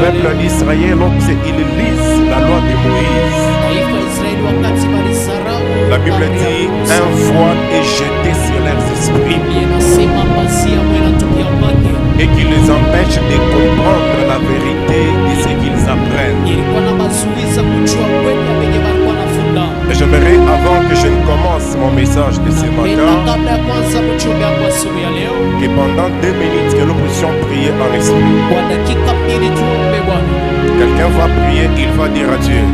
peuple d'Israël, lorsqu'ils lisent la loi de Moïse, la Bible dit un voile est jeté sur leurs esprits et qui les empêche de comprendre la vérité de ce qu'ils apprennent. J'aimerais, avant que je ne commence mon message de ce matin, que pendant 2 minutes que nous puissions prier en esprit. Quelqu'un va prier, il va dire à Dieu: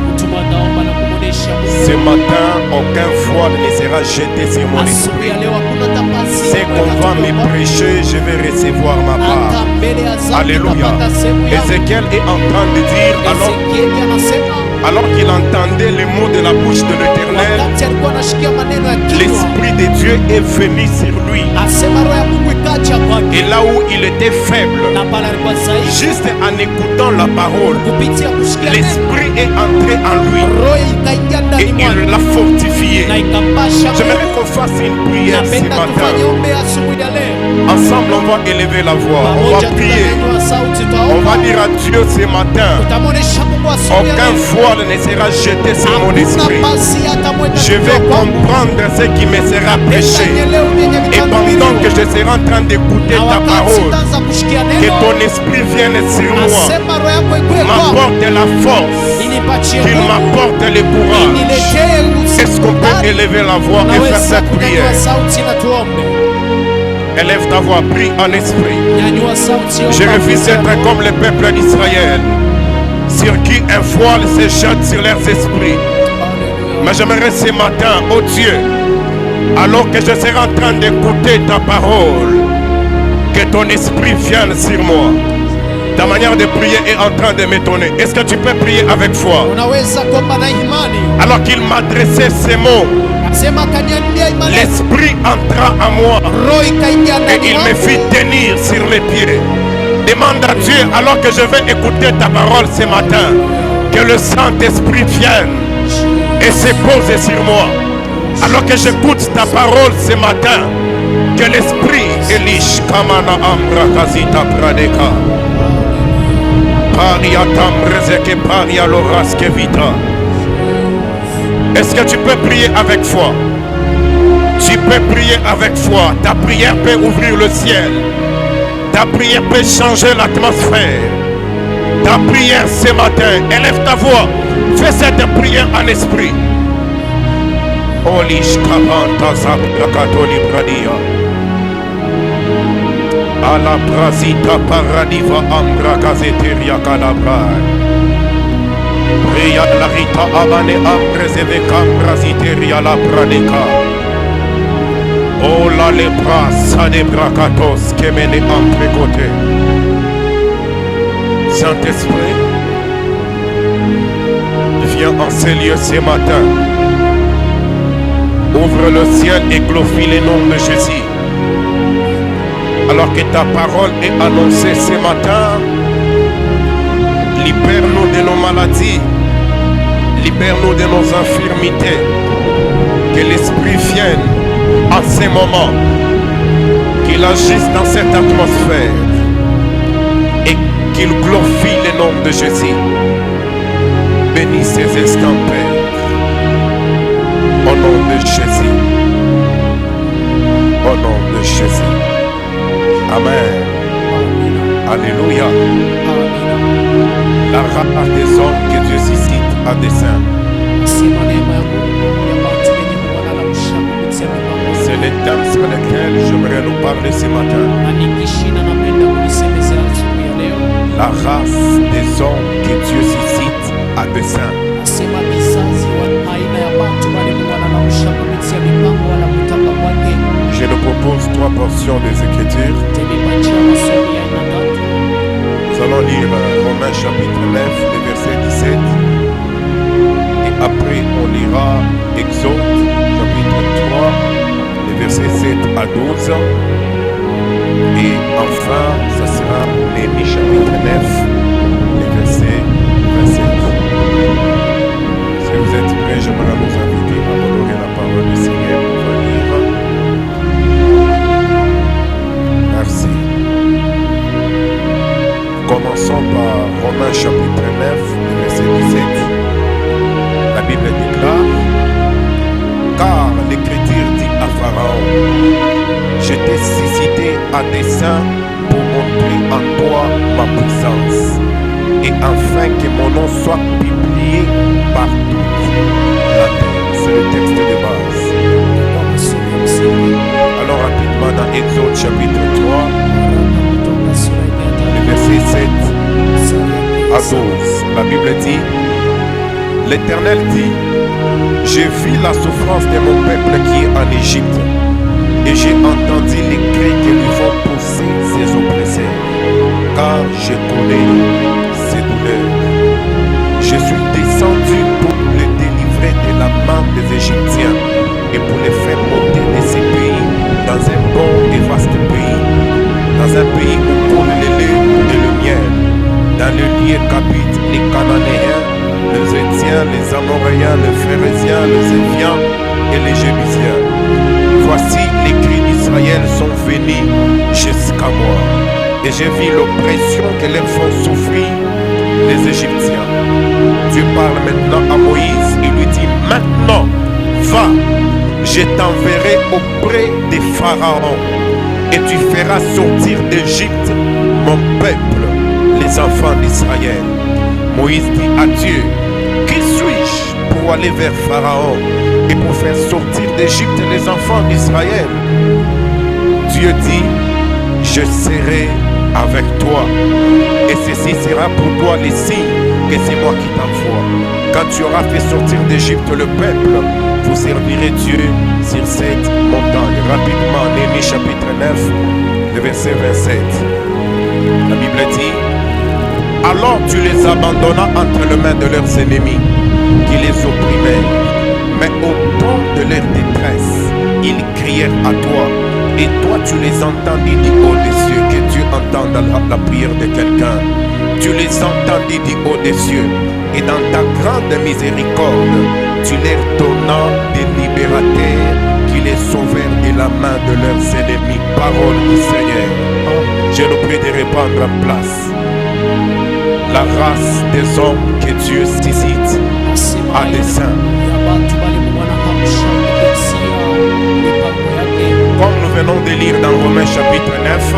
ce matin, aucun voile ne sera jeté sur mon esprit. C'est qu'on va me prêcher, je vais recevoir ma part. Alléluia. Ézéchiel est en train de dire, alors qu'il entendait les mots de la bouche de l'Éternel, l'Esprit de Dieu est venu sur lui. Et là où il était faible, juste en écoutant la parole, l'Esprit est entré en lui et il l'a fortifié. J'aimerais qu'on fasse une prière ce matin. Ensemble, on va élever la voix, on va prier, on va dire à Dieu ce matin: aucun voile ne sera jeté sur mon esprit. Je vais comprendre ce qui me sera prêché. Et pendant que je serai en train d'écouter ta parole, que ton esprit vienne sur moi, m'apporte la force, qu'il m'apporte le courage. Est-ce qu'on peut élever la voix et faire cette prière? Élève ta voix, prie en esprit. Je refuse d'être comme le peuple d'Israël, sur qui un voile se jette sur leurs esprits. Mais j'aimerais ce matin, oh Dieu, alors que je serai en train d'écouter ta parole, que ton esprit vienne sur moi. Ta manière de prier est en train de m'étonner. Est-ce que tu peux prier avec foi? Alors qu'il m'adressait ces mots, l'esprit entra en moi et il me fit tenir sur les pieds. Demande à Dieu, alors que je vais écouter ta parole ce matin, que le Saint-Esprit vienne et se pose sur moi. Alors que j'écoute ta parole ce matin, que l'Esprit Elish Kamana Ambra Kazita Pradeka Paria Tamrezeke Paria Loraske Vita. Est-ce que tu peux prier avec foi? Tu peux prier avec foi. Ta prière peut ouvrir le ciel. Ta prière peut changer l'atmosphère. Ta prière ce matin, élève ta voix. Fais cette prière en esprit. Olish Kabanta Zaprakatoli Pradia. Ala Brasita Paradiva Ambra Gazeteria Calabra. Ria Larita Abane Ambrezeve Cambrasiteria La Pradeka. Oh la lepra Sadebrakatos Kemene entre côtés. Saint-Esprit, viens en ces lieux ce matin. Ouvre le ciel et glorifie le nom de Jésus. Alors que ta parole est annoncée ce matin, libère-nous de nos maladies, libère-nous de nos infirmités. Que l'Esprit vienne en ces moments, qu'il agisse dans cette atmosphère et qu'il glorifie le nom de Jésus. Bénis ces instants, Père, au nom de Jésus. Au nom de Jésus. Amen. Alléluia. La race des hommes que Dieu suscite à dessein. C'est le thème sur lequel j'aimerais nous parler ce matin. La race des hommes que Dieu suscite à dessein. Je nous propose 3 portions des Écritures. Nous allons lire Romains chapitre 9, le verset 17. Et après, on lira Exode chapitre 3, les versets 7 à 12. Et enfin, ça sera Néhémie chapitre 9, les versets 27. Si vous êtes prêts, j'aimerais vous inviter à honorer la parole du Seigneur. On va lire. Merci. Commençons par Romains chapitre 9, verset 17, la Bible déclare: car l'Écriture dit à Pharaon, je t'ai suscité à dessein pour montrer en toi ma puissance, et afin que mon nom soit publié par toute la terre. C'est le texte de base. Alors rapidement dans Exode chapitre 3, le verset 7 à 12, la Bible dit: l'Éternel dit, j'ai vu la souffrance de mon peuple qui est en Égypte, et j'ai entendu les cris que lui font pousser ses oppresseurs, car je connais ses douleurs. Je suis descendu pour les délivrer de la main des Égyptiens et pour les faire monter de ces pays dans un bon et vaste pays, dans un pays où coule le lait et le miel, dans le lieu qu'habitent les Cananéens, les Hétiens, les Amoréens, les Phérésiens, les Éviens et les Jébusiens. Voici les cris d'Israël sont venus jusqu'à moi, et j'ai vu l'oppression que leur font souffrir les Égyptiens. Dieu parle maintenant à Moïse, il lui dit: maintenant, va, je t'enverrai auprès des pharaons, et tu feras sortir d'Égypte mon peuple, les enfants d'Israël. Moïse dit à Dieu: qui suis-je pour aller vers Pharaon et pour faire sortir d'Égypte les enfants d'Israël? Dieu dit: je serai avec toi, et ceci sera pour toi les signes que c'est moi qui t'envoie. Quand tu auras fait sortir d'Égypte le peuple, vous servirez Dieu sur cette montagne. Rapidement, Néhémie chapitre 9, le verset 27. La Bible dit: alors tu les abandonnas entre les mains de leurs ennemis, qui les opprimaient. Mais au temps de leur détresse, ils crièrent à toi, et toi tu les entendis du haut des cieux. Que Dieu entende la prière de quelqu'un. Tu les entendis du haut des cieux, et dans ta grande miséricorde, tu leur donnas des libérateurs qui les sauvèrent de la main de leurs ennemis. Parole du Seigneur. Je nous prie de répandre en place la race des hommes que Dieu suscite à dessein. Comme nous venons de lire dans Romains chapitre 9,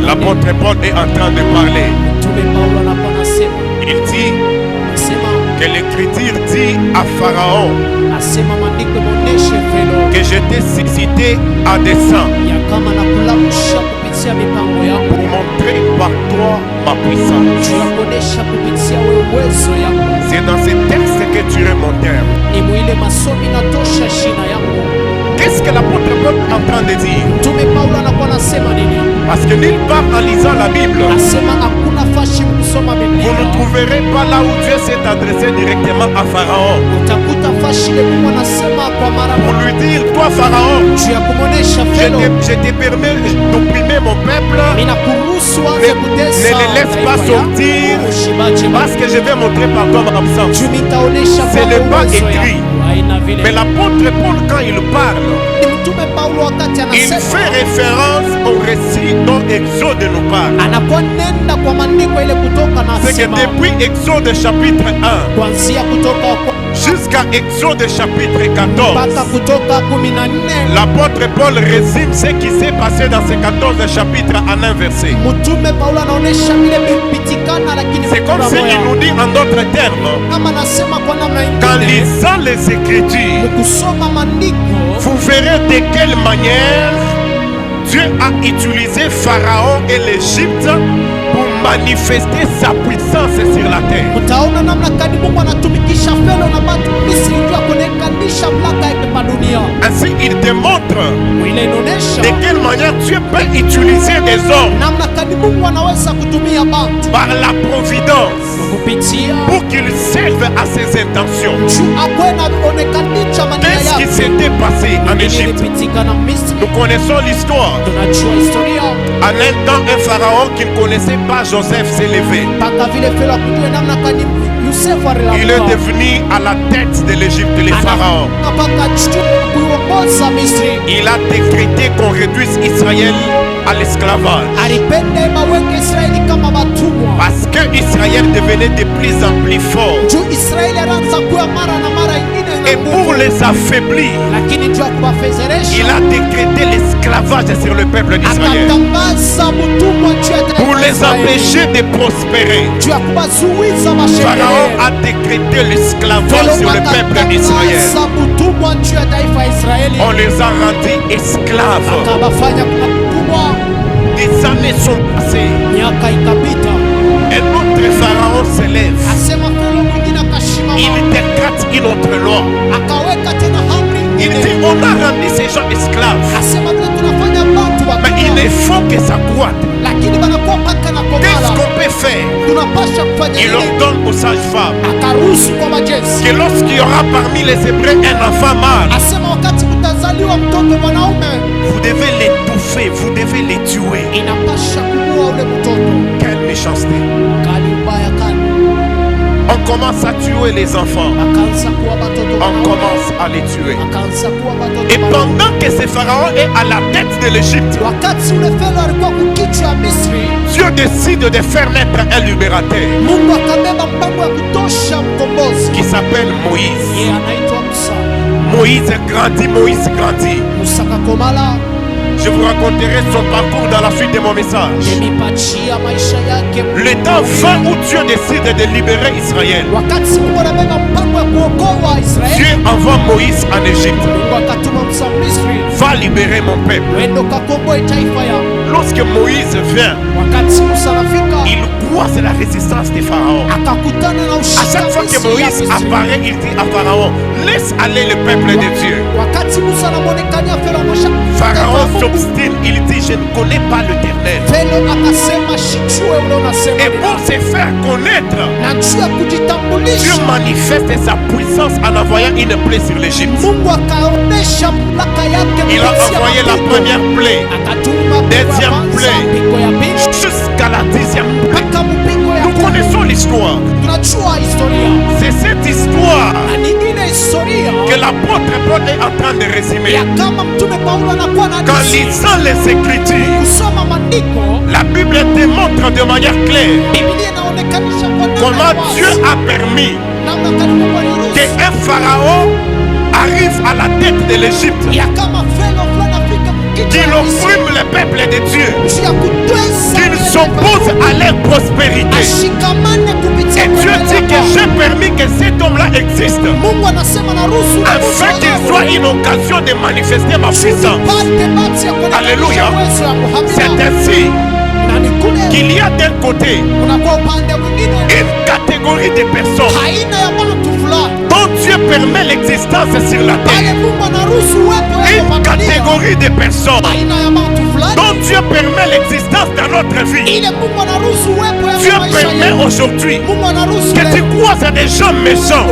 l'apôtre Paul est en train de parler. Il dit que l'Écriture dit à Pharaon que je t'ai suscité à dessein pour montrer par toi ma puissance. C'est dans ce texte que tu es mon terme. Qu'est-ce que l'apôtre Paul est en train de dire? Parce que nulle part en lisant la Bible, vous ne trouverez pas là où Dieu s'est adressé directement à Pharaon pour lui dire: toi Pharaon, je t'ai permis d'opprimer mon peuple, ne les laisse pas sortir parce que je vais montrer par toi ma absence. Ce n'est pas écrit. Mais l'apôtre Paul, quand il parle, il fait référence au récit dont Exode nous parle. C'est que depuis Exode chapitre 1 jusqu'à Exode chapitre 14, l'apôtre Paul résume ce qui s'est passé dans ces 14 chapitres en un verset. C'est comme s'il nous dit en d'autres termes, qu'en lisant les Écritures, vous verrez de quelle manière Dieu a utilisé Pharaon et l'Égypte pour manifester sa puissance sur la terre. Ainsi, il démontre de quelle manière Dieu peut utiliser des hommes par la providence pour qu'ils servent à ses intentions. Qu'est-ce qui s'était passé en Égypte? Nous connaissons l'histoire. En un temps, un pharaon qui ne connaissait pas Joseph s'est levé. Il est devenu à la tête de l'Égypte, les pharaons. il a décrété qu'on réduise Israël à l'esclavage. Parce que Israël devenait de plus en plus fort. Et pour les affaiblir, il a décrété l'esclavage sur le peuple d'Israël. Pour les empêcher de prospérer, Pharaon a décrété l'esclavage sur le peuple d'Israël. On les a rendus esclaves. Des années sont passées. Un autre Pharaon s'élève. Il décrète une autre loi. Il dit on a rendu ces gens esclaves. Mais il est faux que ça croîte. Qu'est-ce qu'on peut faire? Il ordonne aux sages-femmes que lorsqu'il y aura parmi les Hébreux un enfant mâle, vous devez l'étouffer, vous devez les tuer. Quelle méchanceté! On commence à tuer les enfants. On commence à les tuer. Et pendant que ce pharaon est à la tête de l'Égypte, Dieu décide de faire naître un libérateur qui s'appelle Moïse. Moïse grandit, Moïse grandit. Je vous raconterai son parcours dans la suite de mon message. Le temps vint où Dieu décide de libérer Israël. Dieu envoie Moïse en Égypte. Va libérer mon peuple. Lorsque Moïse vient, il croise la résistance des pharaons. À chaque fois que Moïse apparaît, il dit à Pharaon, laisse aller le peuple de Dieu. Pharaon s'obstine, il dit, je ne connais pas l'Éternel. Et pour se faire connaître, Dieu manifeste sa puissance en envoyant une plaie sur l'Égypte. Il a envoyé la première plaie, deuxième plaie, jusqu'à la 10e plaie. Nous connaissons l'histoire. C'est cette histoire que l'apôtre Paul est en train de résumer. Qu'en lisant les Écritures, la Bible démontre de manière claire comment Dieu a permis qu'un pharaon arrive à la tête de l'Égypte, qu'il opprime le peuple de Dieu, qu'il s'oppose à leur prospérité. Et Dieu dit que j'ai permis que cet homme-là existe, afin qu'il soit une occasion de manifester ma puissance. Alléluia. C'est ainsi qu'il y a d'un côté une catégorie de personnes dont Dieu permet l'existence sur la terre. Une catégorie de personnes dont Dieu permet l'existence dans notre vie. Dieu permet aujourd'hui que tu croises des gens méchants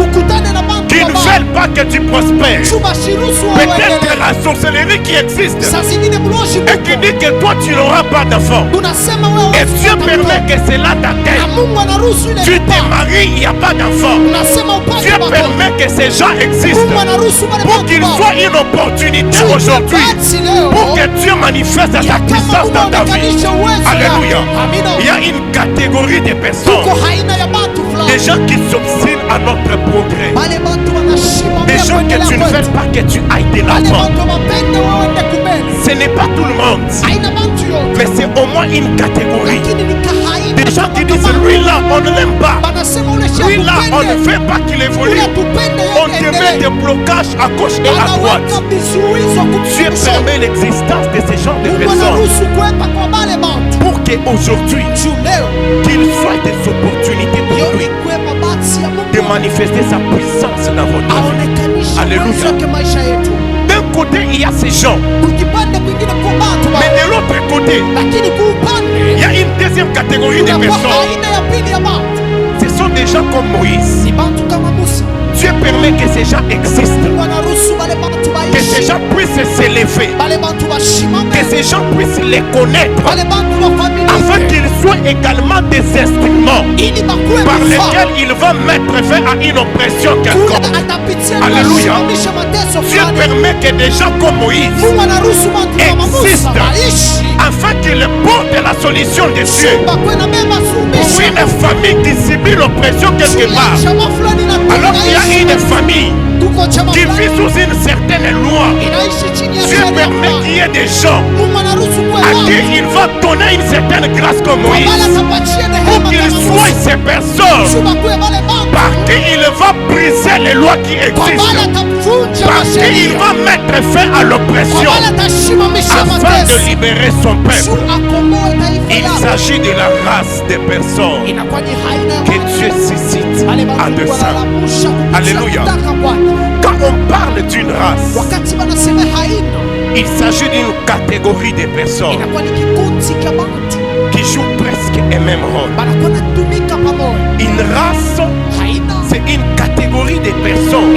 qui ne veulent pas que tu prospères. Peut-être la sorcellerie qui existe et qui dit que toi tu n'auras pas d'enfant. Et Dieu permet que cela t'atteigne. Tu te maries, il n'y a pas d'enfant. Dieu permet que ces gens existent pour qu'il soit une opportunité aujourd'hui pour que Dieu manifeste sa puissance dans ta vie. Alléluia. Il y a une catégorie de personnes, des gens qui s'obstinent à notre progrès, des gens que tu ne veux pas que tu ailles de l'avant. Ce n'est pas tout le monde, mais c'est au moins une catégorie. Des gens qui disent, lui-là, on ne l'aime pas. Lui-là, on ne veut pas qu'il évolue. On te met des blocages à gauche et à droite. Dieu permet l'existence de ces genres de personnes pour qu'aujourd'hui, qu'il soit des opportunités pour lui de manifester sa puissance dans votre vie. Alléluia. D'un côté, il y a ces gens. Mais de l'autre côté, il y a une deuxième catégorie de personnes. Ce sont des gens comme Moïse. Dieu permet que ces gens existent, que ces gens puissent s'élever, que ces gens puissent les connaître, afin qu'ils soient également des instruments par lesquels ils vont mettre fin à une oppression quelconque. Alléluia. Dieu permet que des gens comme Moïse existent afin qu'ils portent la solution de Dieu pour une famille qui subit l'oppression quelque part. Alors qu'il y a une famille qui vit sous une certaine loi, Dieu permet qu'il y ait des gens à qui il va donner une certaine grâce comme Moïse pour qu'ils soient ces personnes par qui il va briser les lois qui existent, parce qu'il va mettre fin à l'oppression afin de libérer son peuple. Il s'agit de la race des personnes que Dieu suscite à dessein. Alléluia. Quand on parle d'une race, il s'agit d'une catégorie de personnes qui jouent presque un même rôle. Une race, c'est une catégorie de personnes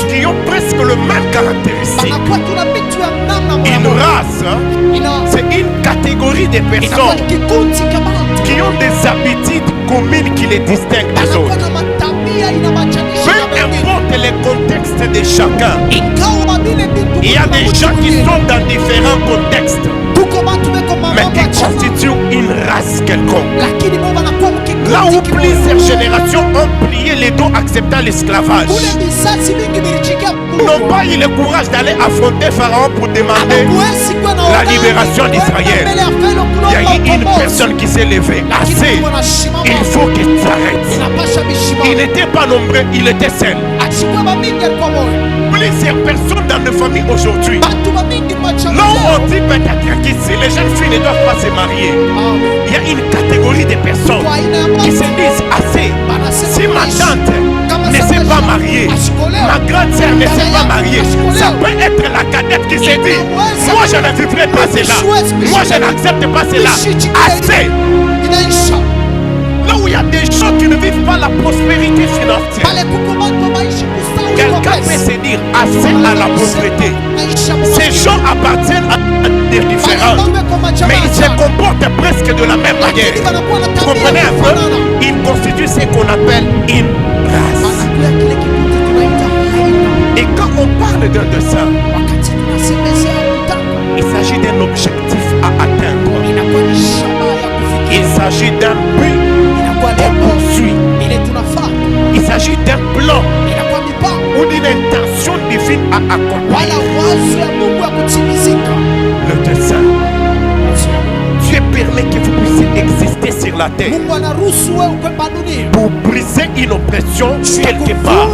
qui ont presque le même caractéristique. Une race, c'est une catégorie de personnes qui ont des habitudes communes qui les distinguent des autres. Peu importe les contextes de chacun, il y a des gens qui sont dans différents contextes, mais qui constituent une race quelconque. Là où plusieurs générations ont plié les dos acceptant l'esclavage, n'ont pas eu le courage d'aller affronter Pharaon pour demander la libération d'Israël. Il y a eu une personne qui s'est levée. Assez, il faut que tu arrêtes. Il n'était pas nombreux, il était seul. Plusieurs personnes dans nos familles aujourd'hui, là où on dit peut-être qu'ici les jeunes filles ne doivent pas se marier, il y a une catégorie de personnes qui se disent assez. Si ma tante ne s'est pas mariée, ma grande sœur ne s'est pas mariée, ça peut être la cadette qui se dit moi je ne vivrai pas cela, moi je n'accepte pas cela. Assez. Là où il y a des gens qui ne vivent pas la prospérité financière, quelqu'un peut se dire assez à la pauvreté. Ces gens appartiennent à des différences, mais ils se comportent presque de la même manière. Vous comprenez un peu? Ils constituent ce qu'on appelle une race. Et quand on parle d'un dessein, il s'agit d'un objectif à atteindre. Il s'agit d'un but qu'on poursuit. Il s'agit d'un plan ou d'une intention divine à accomplir. Le dessein. Dieu permet que vous puissiez exister sur la terre pour briser une oppression quelque part.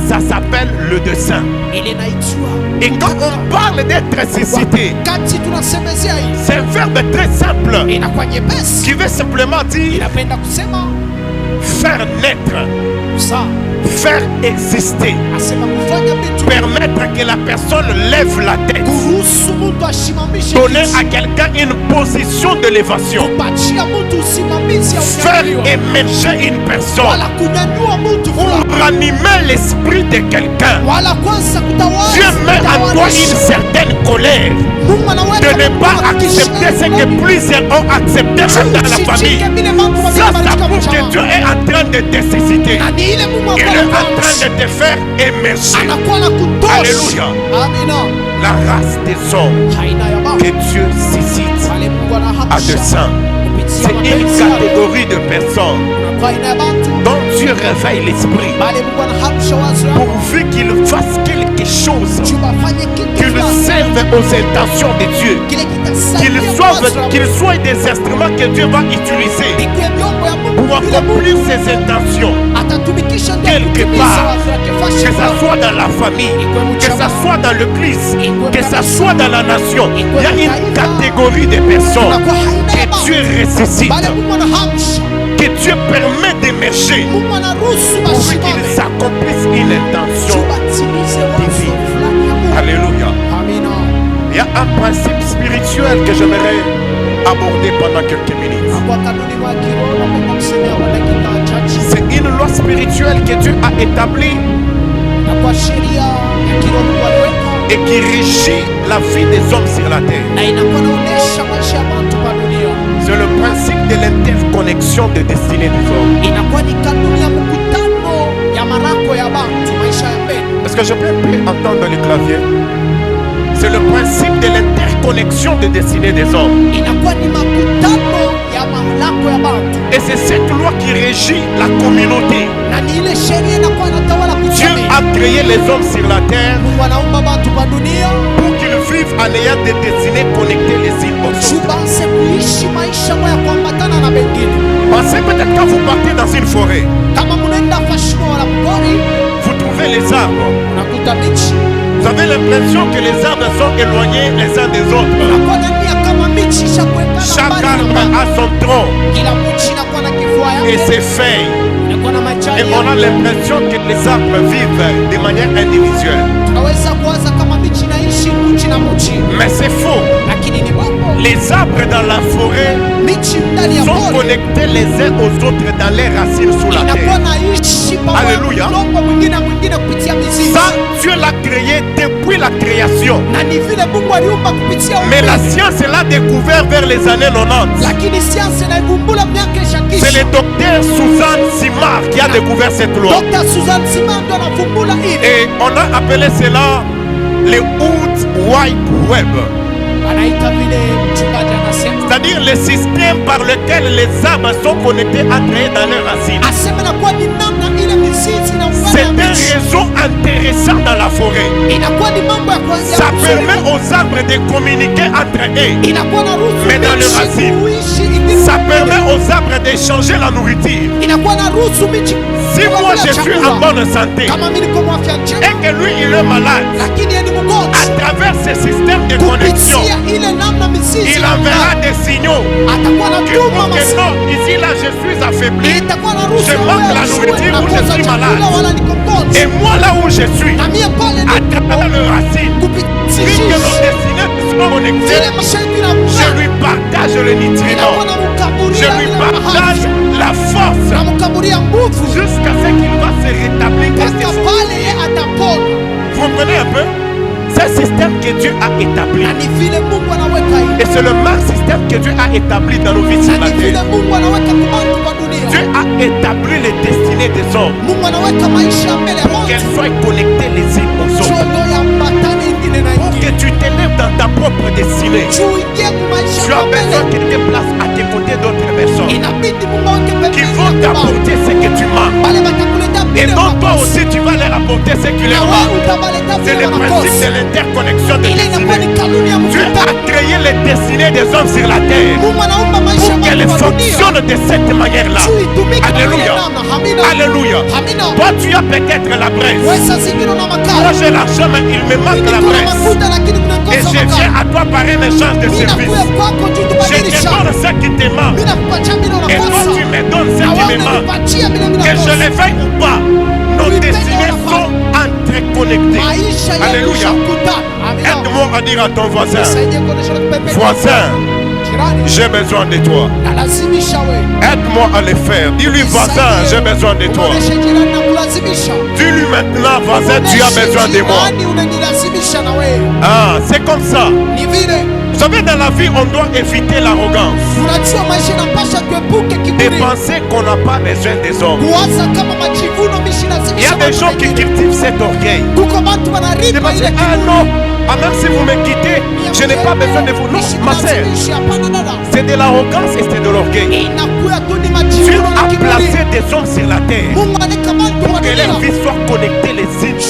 Ça s'appelle le dessein. Et quand on parle d'être suscité, c'est un verbe très simple qui veut simplement dire faire naître, faire exister, permettre que la personne lève la tête, donner à quelqu'un une position d'élévation, faire émerger une personne pour ranimer l'esprit de quelqu'un. Dieu met en toi une certaine colère de ne pas accepter ce que plusieurs ont accepté même dans la famille. Ça prouve que Dieu est en train de te susciter. Il est en train de te faire émerger. Alléluia. La race des hommes que Dieu suscite à dessein, c'est une catégorie de personnes dont Dieu réveille l'esprit pourvu qu'ils fassent quelque chose, qu'ils servent aux intentions de Dieu, qu'ils soient des instruments que Dieu va utiliser pour accomplir ses intentions quelque part, que ce soit dans la famille, que ce soit dans l'église, que ce soit dans la nation. Il y a une catégorie de personnes que Dieu ressuscite, que Dieu permet d'émerger pour qu'ils accomplissent une intention divine. Alléluia. Il y a un principe spirituel que j'aimerais aborder pendant quelques minutes. C'est une loi spirituelle que Dieu a établie et qui régit la vie des hommes sur la terre. C'est le principe de l'interconnexion des destinées des hommes. Est-ce que je peux entendre le clavier? C'est le principe de l'interconnexion des destinées des hommes. Et c'est cette loi qui régit la communauté. Dieu a créé les hommes sur la terre pour qu'ils vivent en ayant des destinées connectées les unes aux autres. Pensez peut-être quand vous partez dans une forêt, vous trouvez les arbres. Vous avez l'impression que les arbres sont éloignés les uns des autres. Chaque arbre a son tronc et ses feuilles. Et on a l'impression que les arbres vivent de manière individuelle. Mais c'est faux. Les arbres dans la forêt sont connectés les uns aux autres dans les racines sous la terre. Alléluia. Ça, Dieu l'a créé depuis la création. Mais la science l'a découvert vers les années 90. C'est le docteur Suzanne Simard qui a découvert cette loi. Et on a appelé cela le World Wide Web. C'est-à-dire le système par lequel les arbres sont connectés entre eux dans leurs racines. C'est un réseau intéressant dans la forêt. Ça permet aux arbres de communiquer entre eux. Mais dans leurs racines, ça permet aux arbres d'échanger la nourriture. Si moi je suis en bonne santé et que lui il est malade, à travers ce système de connexion, il enverra des signaux qui montrent que non, ici là je suis affaibli, je manque la nourriture ou je suis malade. Et moi là où je suis, à travers le racine, vu que nos destinées sont connectées, je lui partage le nutriment, je lui partage la force jusqu'à ce qu'il va se rétablir. Vous comprenez un peu? C'est un système que Dieu a établi. Et c'est le même système que Dieu a établi dans nos vies sur la terre. Dieu a établi les destinées des hommes pour qu'elles soient connectées les unes aux autres. Pour que tu t'élèves dans ta propre destinée, tu as besoin qu'il te place à tes côtés d'autres personnes qui vont t'apporter ce que tu manques. Et donc toi aussi tu vas leur apporter ce qui leur manque. C'est le principe de l'interconnexion des destinées. Dieu a créé les destinées des hommes sur la terre pour qu'elles fonctionnent de cette manière-là. Alléluia. Alléluia. Toi tu as peut-être la presse. Moi j'ai l'argent mais il me manque la presse. Et je viens à toi par un échange de service. Je te donne ce qui te manque. Et toi tu me donnes ce qui me manque. Que je le veuille ou pas, nos destinées sont interconnectées. Alléluia. Aide-moi à dire à ton voisin, voisin, j'ai besoin de toi. Aide-moi à le faire. Dis-lui, voisin, j'ai besoin de toi. Dis-lui maintenant, voisin, tu as besoin de moi. Ah, c'est comme ça. Vous savez, dans la vie, on doit éviter l'arrogance. De penser qu'on n'a pas besoin des hommes. Il y a des gens qui cultivent cet orgueil. De penser, ah non, ah, même si vous me quittez, je n'ai pas besoin de vous. Non, ma sœur, c'est de l'arrogance et c'est de l'orgueil. Dieu a placé des hommes sur la terre pour que leur vie soit connectée les unes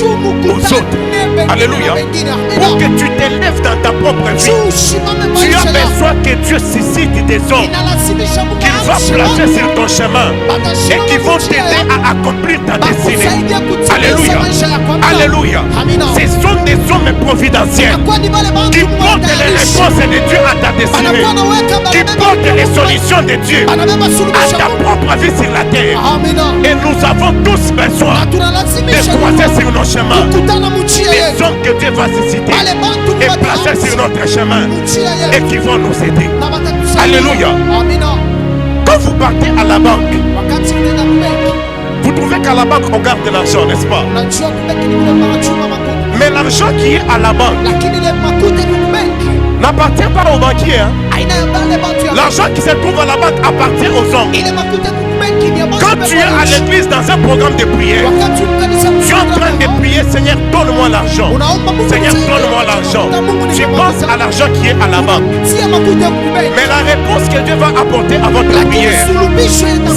aux autres. Alléluia. Pour que tu t'élèves dans ta propre vie, tu as besoin que Dieu suscite des hommes qu'il va placer sur ton chemin et qui vont t'aider à accomplir ta destinée. Alléluia. Alléluia. Ce sont des hommes providentiels qui portent les réponses de Dieu à ta destinée, qui portent les solutions de Dieu à ta propre vie sur la terre. Et nous avons tous besoin de croiser sur nos chemins les hommes que Dieu va susciter et placer sur notre chemin et qui vont nous aider. Alléluia. Quand vous partez à la banque, Vous trouvez qu'à la banque on garde de l'argent, n'est-ce pas? Mais l'argent qui est à la banque n'appartient pas aux banquiers. L'argent qui se trouve à la banque appartient aux hommes. Quand tu es à l'église dans un programme de prière, tu es en train de prier, Seigneur, donne-moi l'argent. Seigneur, donne-moi l'argent. Tu penses à l'argent qui est à la banque. Mais la réponse que Dieu va apporter à votre prière,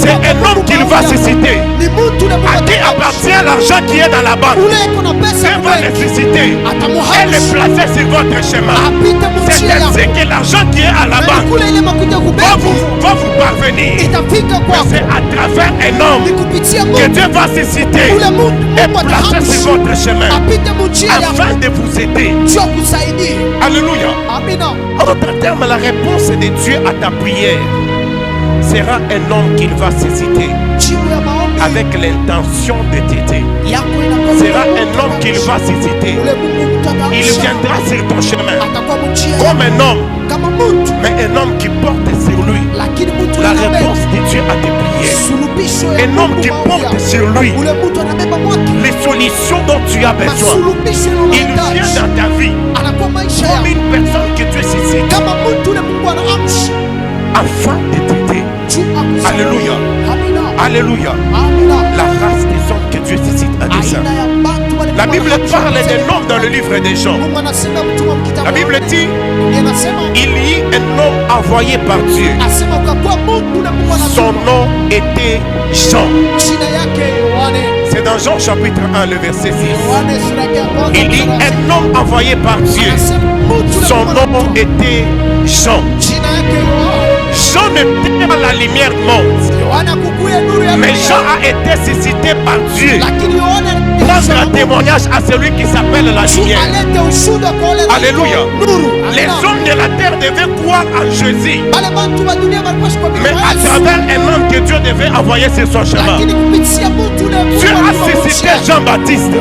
c'est un homme qu'il va susciter. À qui appartient l'argent qui est dans la banque? Dieu va le susciter et le placer sur votre chemin. C'est ainsi que l'argent qui est à la banque va vous parvenir. Mais c'est à travers un homme que Dieu va susciter et placer sur votre chemin afin de vous aider. Alléluia. En d'autres termes, la réponse de Dieu à ta prière sera un homme qu'il va susciter avec l'intention de t'aider. Sera un homme qu'il va susciter. Il viendra sur ton chemin comme un homme, mais un homme qui porte sur lui la réponse de Dieu à tes prières. Un homme qui porte sur lui les solutions dont tu as besoin. Il vient dans ta vie comme une personne que Dieu suscite afin de t'aider. Alléluia. Alléluia. La race des hommes que Dieu suscite à dessein. La Bible parle des noms dans le livre des Jean. La Bible dit, il y a un homme envoyé par Dieu. Son nom était Jean. C'est dans Jean chapitre 1, le verset 6. Il y a un homme envoyé par Dieu. Son nom était Jean. Jean n'était pas la lumière du monde, mais Jean a été suscité par Dieu pour un témoignage à celui qui s'appelle la lumière. Alléluia. Les hommes de la terre devaient croire en Jésus, mais à travers un homme que Dieu devait envoyer sur son chemin. Dieu a suscité Jean-Baptiste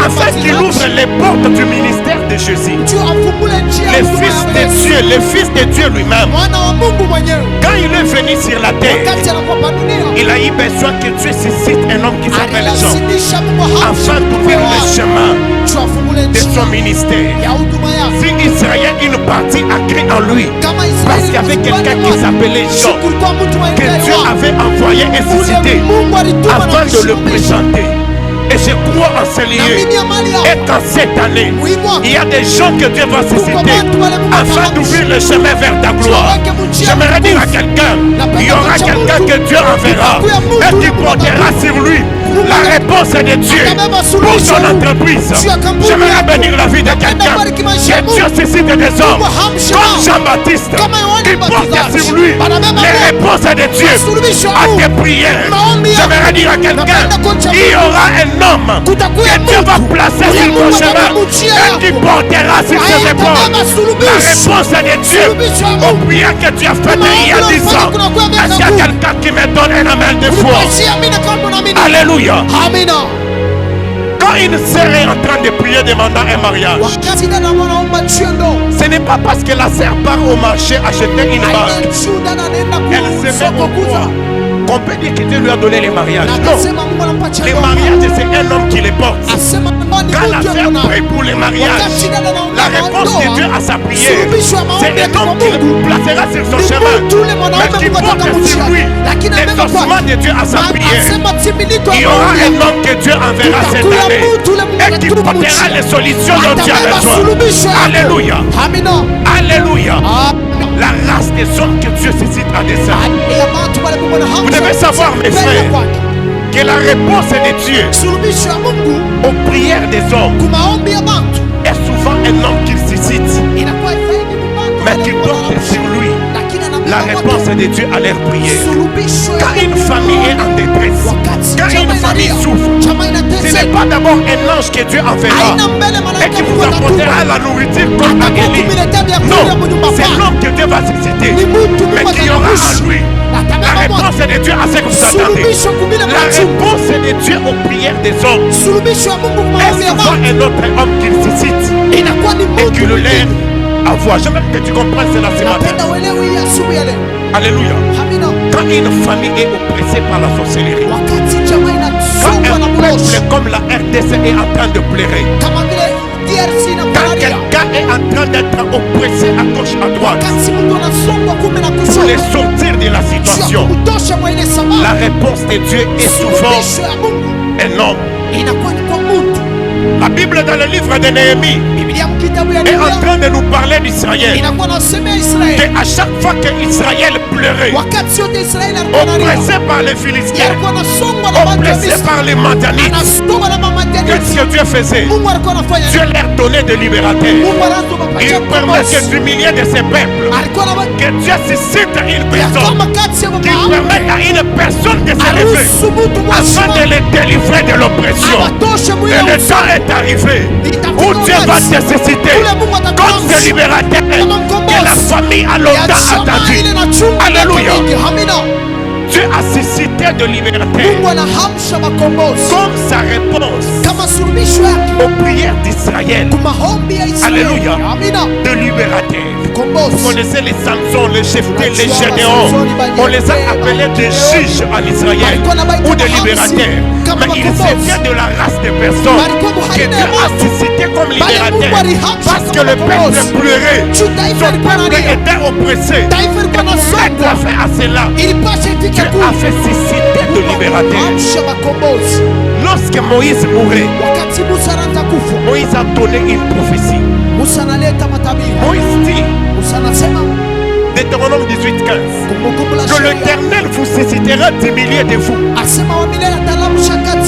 afin qu'il ouvre les portes du ministère de Jésus. Le Fils de Dieu lui-même. Quand il est venu sur la terre, il a eu besoin que Dieu suscite un homme qui s'appelle Jean afin d'ouvrir le chemin de son ministère. Si Israël, une partie a cru en lui, parce qu'il y avait quelqu'un qui s'appelait Jean, que Dieu avait envoyé et suscité afin de le présenter. Et je crois en ce lieu. Et qu'en cette année, il y a des gens que Dieu va susciter afin d'ouvrir le chemin vers ta gloire. J'aimerais dire à quelqu'un, il y aura quelqu'un que Dieu enverra et qui portera sur lui la réponse de Dieu pour son entreprise. J'aimerais bénir la vie de quelqu'un que Dieu suscite des hommes comme Jean-Baptiste qui portent sur lui les réponses de Dieu à tes prières. J'aimerais dire à quelqu'un, il y aura un homme que Dieu va placer sur ton chemin et qui portera sur ses épaules la réponse de Dieu aux prières que tu as faites il y a 10 ans. Est-ce qu'il y a quelqu'un qui me donne un amen de foi? Alléluia. Quand une sœur est en train de prier demandant un mariage, ce n'est pas parce que la sœur part au marché acheter une bague, elle se met au poids qu'on peut dire que Dieu lui a donné les mariages. Non, les mariages c'est un homme qui les porte. Quand la sœur prie pour les mariages, la réponse de Dieu à sa prière, c'est un homme qui le placera sur son chemin, mais qui porte sur lui l'exaucement de Dieu à sa prière. Il y aura un homme que Dieu enverra cette année et qui portera les solutions dont tu as besoin. Alléluia. Alléluia. La race des hommes que Dieu suscite à dessein. Vous devez savoir, mes frères, que la réponse de Dieu aux prières des hommes est souvent un homme qu'il suscite, mais qui porte sur lui la réponse de Dieu à leurs prières. Quand une famille est en détresse, quand une famille souffre, ce n'est pas d'abord un ange que Dieu enverra et qui vous apportera la nourriture comme à Élie. Non, c'est l'homme que Dieu va susciter, mais qui aura en lui la réponse de Dieu à ce que vous attendez. La réponse de Dieu aux prières des hommes est souvent un autre homme qu'il suscite et qui le lève à voix. J'aimerais que tu comprennes cela ce matin. Alléluia. Quand une famille est oppressée par la sorcellerie, quand un peuple comme la RDC est en train de pleurer, quand quelqu'un est en train d'être oppressé à gauche, à droite, pour les sortir de la situation, la réponse de Dieu est souvent énorme. La Bible dans le livre de Néhémie est en train de nous parler d'Israël. Et à chaque fois qu'Israël pleurait, oppressé par les Philistins, oppressé par les Madianites, qu'est-ce que Dieu faisait? Dieu leur donnait des libérateurs. Il permet que du milieu de ces peuples, que Dieu suscite une personne, qu'il permette à une personne de se lever afin de les délivrer de l'oppression. Et le temps est arrivé où Dieu va te susciter comme ce libérateur que la famille a longtemps attendu. Alléluia. Dieu a suscité de libérateurs comme sa réponse aux prières d'Israël. Alléluia. De libérateurs. Vous connaissez les Samson, les Jephthé, les Gédéon. On les a appelés des juges en Israël ou des libérateurs. Mais ils étaient de la race des personnes que Dieu a suscité comme libérateurs. Parce que le peuple pleurait. Son peuple était oppressé. Et Dieu a fait à cela. Dieu a fait susciter de libérateurs. Lorsque Moïse mourait, Moïse a donné une prophétie. Moïse dit, Deutéronome 18:15, que l'Éternel vous suscitera du milieu de vous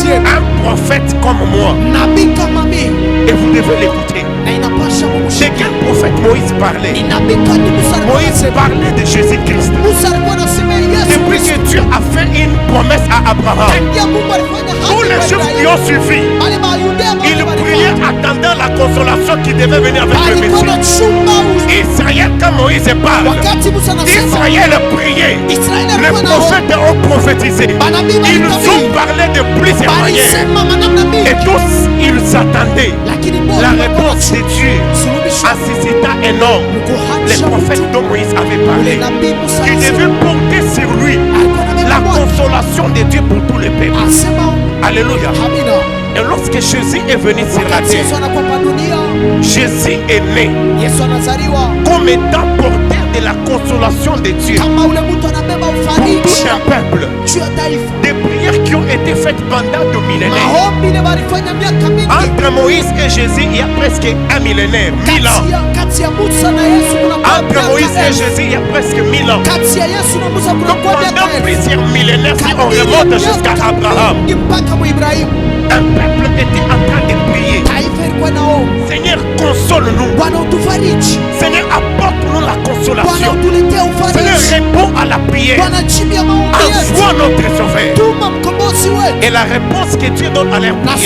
un prophète comme moi, et vous devez l'écouter. De quel prophète Moïse parlait? Moïse parlait de Jésus-Christ. Depuis que Dieu a fait une promesse à Abraham, tous les jours qui ont suivi, il priait attendant la consolation qui devait venir avec le Messie. Israël, quand Moïse parle, Israël priait. Les prophètes ont prophétisé. Ils ont parlé de plusieurs manières. Et tous, ils attendaient la réponse de Dieu en suscitant énorme les prophètes dont Moïse avait parlé, qui devaient porter sur lui la consolation de Dieu pour tous les peuples. Alléluia. Et lorsque Jésus est venu sur la terre, Jésus est né comme étant porteur de la consolation de Dieu pour tout un peuple. Des prières qui ont été faites pendant 2 millénaires. Entre Moïse et Jésus, il y a presque 1 millénaire, 1000 ans. Entre Moïse et Jésus, il y a presque 1000 ans. Donc pendant plusieurs millénaires, si on remonte jusqu'à Abraham, un peuple était en train de prier. Seigneur, console-nous. Seigneur, apporte-nous la consolation. Seigneur, réponds à la prière. Envoie notre sauveur. Et la réponse que Dieu donne à leur prière,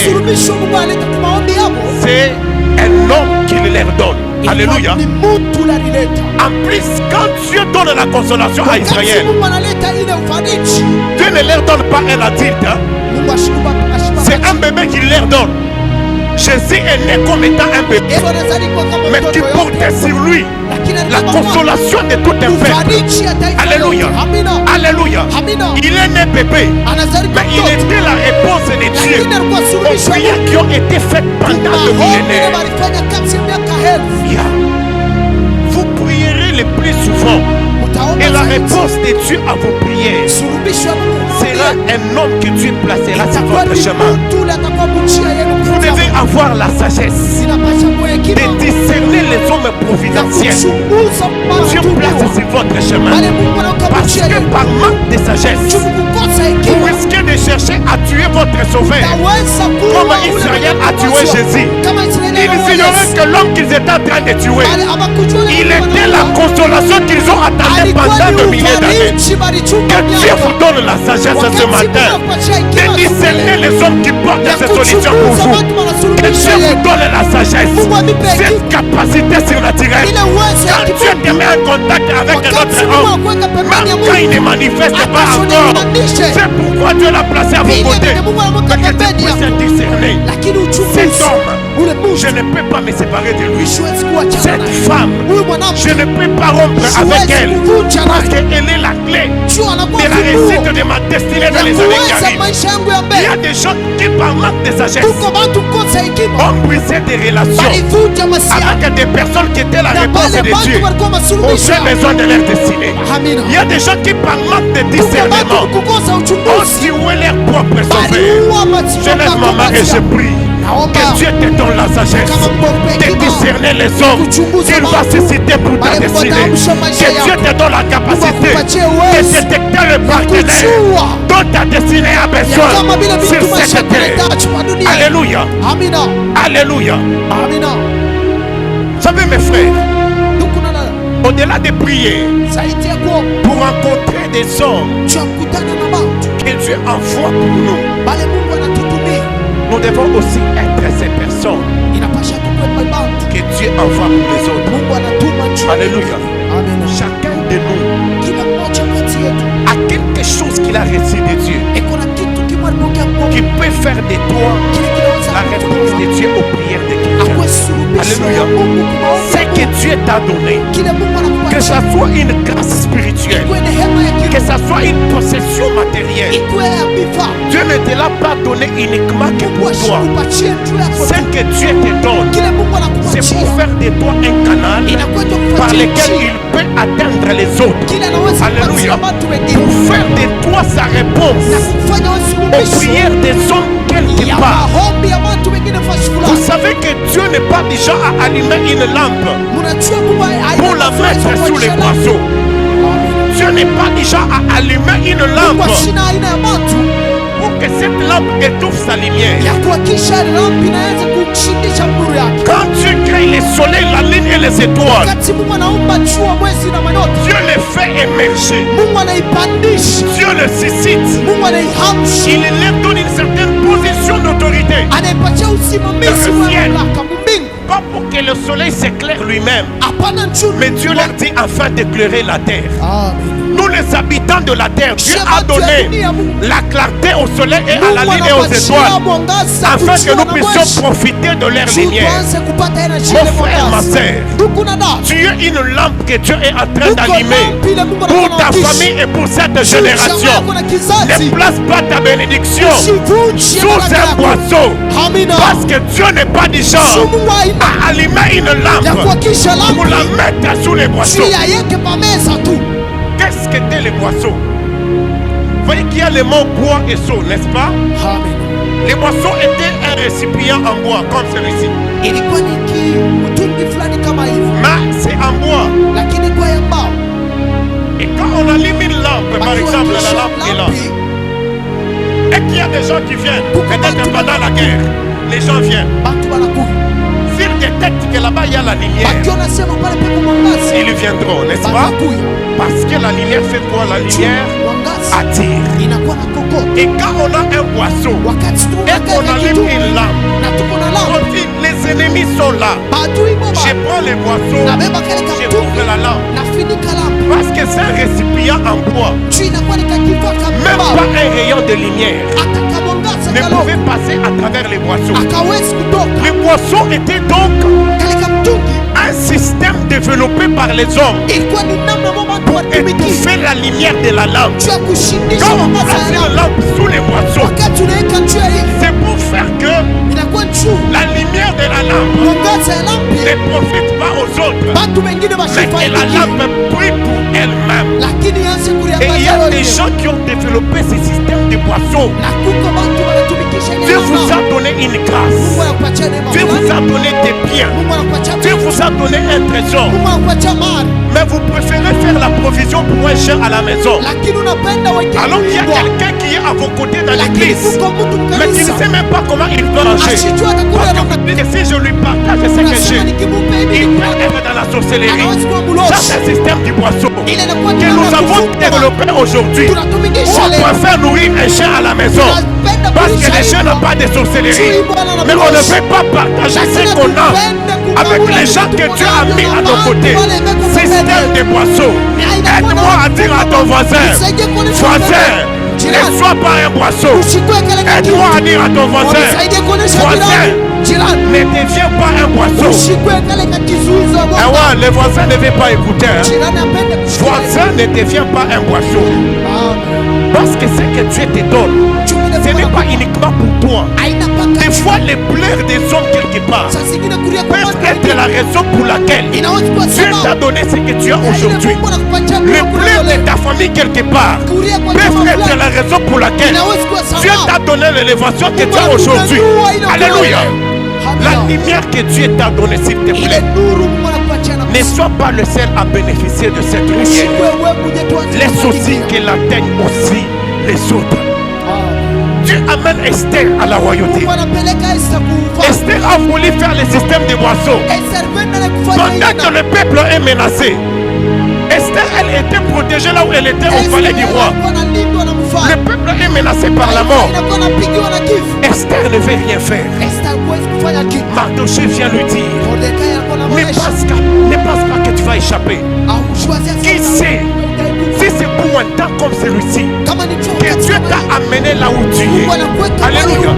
c'est un homme qui leur donne. Alléluia. En plus, quand Dieu donne la consolation à Israël, Dieu ne leur donne pas un adulte. C'est un bébé qui leur donne. Jésus est né comme étant un bébé, mais qui portait sur lui la consolation de tout un peuple. Alléluia. Alléluia. Il est né bébé, mais il était la réponse de Dieu aux prières qui ont été faites pendant 2 millénaires. Vous prierez le plus souvent, et la réponse de Dieu à vos prières sera un homme que Dieu placera sur votre chemin. Vous devez avoir la sagesse de discerner les hommes providentiels. Dieu place sur votre chemin. Parce que par manque de sagesse, vous risquez de chercher à tuer votre sauveur comme Israël a tué Jésus. Ils ignoraient que l'homme qu'ils étaient en train de tuer, il était la consolation qu'ils ont attendue pendant 2 milliers d'années. Que Dieu vous donne la sagesse ce matin de discerner les hommes qui portent ces solutions pour vous. Que Dieu vous donne la sagesse, cette capacité surnaturelle direct. Quand Dieu te met en contact avec un autre homme, même quand il ne manifeste pas encore, c'est pourquoi Dieu l'a placé à vos côtés. Pour que tu puisses discerner. Cet homme, je ne peux pas me séparer de lui. Cette femme, je ne peux pas rompre avec elle. Parce qu'elle est la clé de la réussite de ma destinée dans les années qui arrivent. Il y a des gens qui, par manque de sagesse, ont brisé des relations avec des personnes qui étaient la réponse de Dieu aux besoins de leur destinée. Il y a des gens qui, par manque de discernement, ont tué leur propre sauveur. Je lève ma main et je prie que Dieu te donne la sagesse de discerner les hommes qu'il va susciter pour ta destinée. Que Dieu te donne la capacité de détecter le partenaire dont ta destinée a besoin sur cette terre. Alléluia. Alléluia. Vous savez mes frères, au-delà de prier pour rencontrer des hommes que Dieu envoie pour nous, nous devons aussi être ces personnes que Dieu envoie pour les autres. Alléluia. Chacun de nous a quelque chose qu'il a reçu de Dieu qui peut faire de toi la réponse de Dieu aux prières de quelqu'un. Alléluia. C'est que Dieu t'a donné, que ça soit une grâce spirituelle, que ça soit une possession matérielle. Dieu ne te l'a pas donné uniquement que pour toi. Ce que Dieu te donne, c'est pour faire de toi un canal par lequel il peut atteindre les autres. Alléluia. Pour faire de toi sa réponse aux prières des hommes quelque part. Vous savez que Dieu n'est pas déjà à allumer une lampe pour la mettre sous les boisseaux. Dieu n'est pas déjà à allumer une lampe pour que cette lampe étouffe sa lumière. Quand Dieu crée les soleils, la lune et les étoiles, Dieu les fait émerger. Dieu les suscite. Il leur donne une certaine position d'autorité dans le ciel. Pas pour que le soleil s'éclaire lui-même, mais Dieu leur dit afin d'éclairer la terre. Nous les habitants de la terre, Dieu a donné la clarté au soleil et à la lune et aux étoiles afin que nous puissions profiter de leur lumière. Mon frère, ma soeur, tu es une lampe que Dieu est en train d'allumer pour ta famille et pour cette génération. Ne place pas ta bénédiction sous un boisseau, parce que Dieu n'est pas du genre à allumer une lampe pour la mettre sous les boisseaux. Qu'est-ce qu'étaient les boisseaux? Vous voyez qu'il y a les mots bois et seau, n'est-ce pas? Les boisseaux étaient un récipient en bois comme celui-ci. Mais c'est en bois. Et quand on allume une lampe, par exemple la lampe est là, et qu'il y a des gens qui viennent, peut-être pendant la guerre, les gens viennent. S'ils détectent que là-bas il y a la lumière, ils viendront, n'est-ce pas? Parce que la lumière fait quoi? La lumière attire. Et quand on a un boisseau et qu'on allume une lampe, on dit les ennemis sont là. Je prends les boisseaux, je ouvre la lampe. Parce que c'est un récipient en bois. Même pas un rayon de lumière ne pouvait passer à travers les boisseaux. Les boisseaux étaient donc un système développé par les hommes pour étouffer la lumière de la lampe. Quand on place la lampe sous les boisseaux, c'est pour faire que la lumière de la lampe ne profite pas aux autres, mais que la lampe brille pour elle-même. Et il y a des gens qui ont développé ce système de boisseaux. Dieu vous a donné une grâce. Dieu vous a donné des biens. Dieu vous a donné un trésor. Mais vous préférez faire la provision pour un chien à la maison. Alors qu'il y a quelqu'un qui est à vos côtés dans l'église, mais qui ne sait même pas comment il doit manger. Parce que vous dites que si je lui partage ce que j'ai, il peut être dans la sorcellerie. Ça, c'est un système du boisseau que nous avons développé aujourd'hui. On préfère nourrir un chien à la maison parce que les chiens n'ont pas de sorcellerie. Mais on ne peut pas partager ce qu'on a avec les gens que Dieu a mis à nos côtés. Système de boisseaux. Aide-moi à dire à ton voisin, ne sois pas un boisseau. Aide-moi à dire à ton voisin, ne deviens pas un boisseau. Les voisins ne veulent pas écouter. Voisin, ne deviens pas un boisseau. Parce que ce que Dieu te donne, ce n'est pas uniquement pour toi. Des fois, les pleurs des hommes quelque part peuvent être la raison pour laquelle Dieu t'a donné ce que tu as aujourd'hui. Les pleurs de ta famille quelque part peuvent être la raison pour laquelle Dieu t'a donné l'élévation que tu as aujourd'hui. Alléluia. La lumière que Dieu t'a donnée, s'il te plaît, ne sois pas le seul à bénéficier de cette lumière. Laisse aussi qu'elle atteigne aussi les autres. Dieu amène Esther à la royauté. Esther a voulu faire le système des boissons. Pendant que le peuple est menacé, Esther, elle était protégée là où elle était au palais du roi. Le peuple est menacé par la mort. Esther ne veut rien faire. Mardochée vient lui dire, ne pense pas que tu vas échapper. Qui sait si c'est pour un temps comme celui-ci que Dieu t'a amené là où tu es. Alléluia.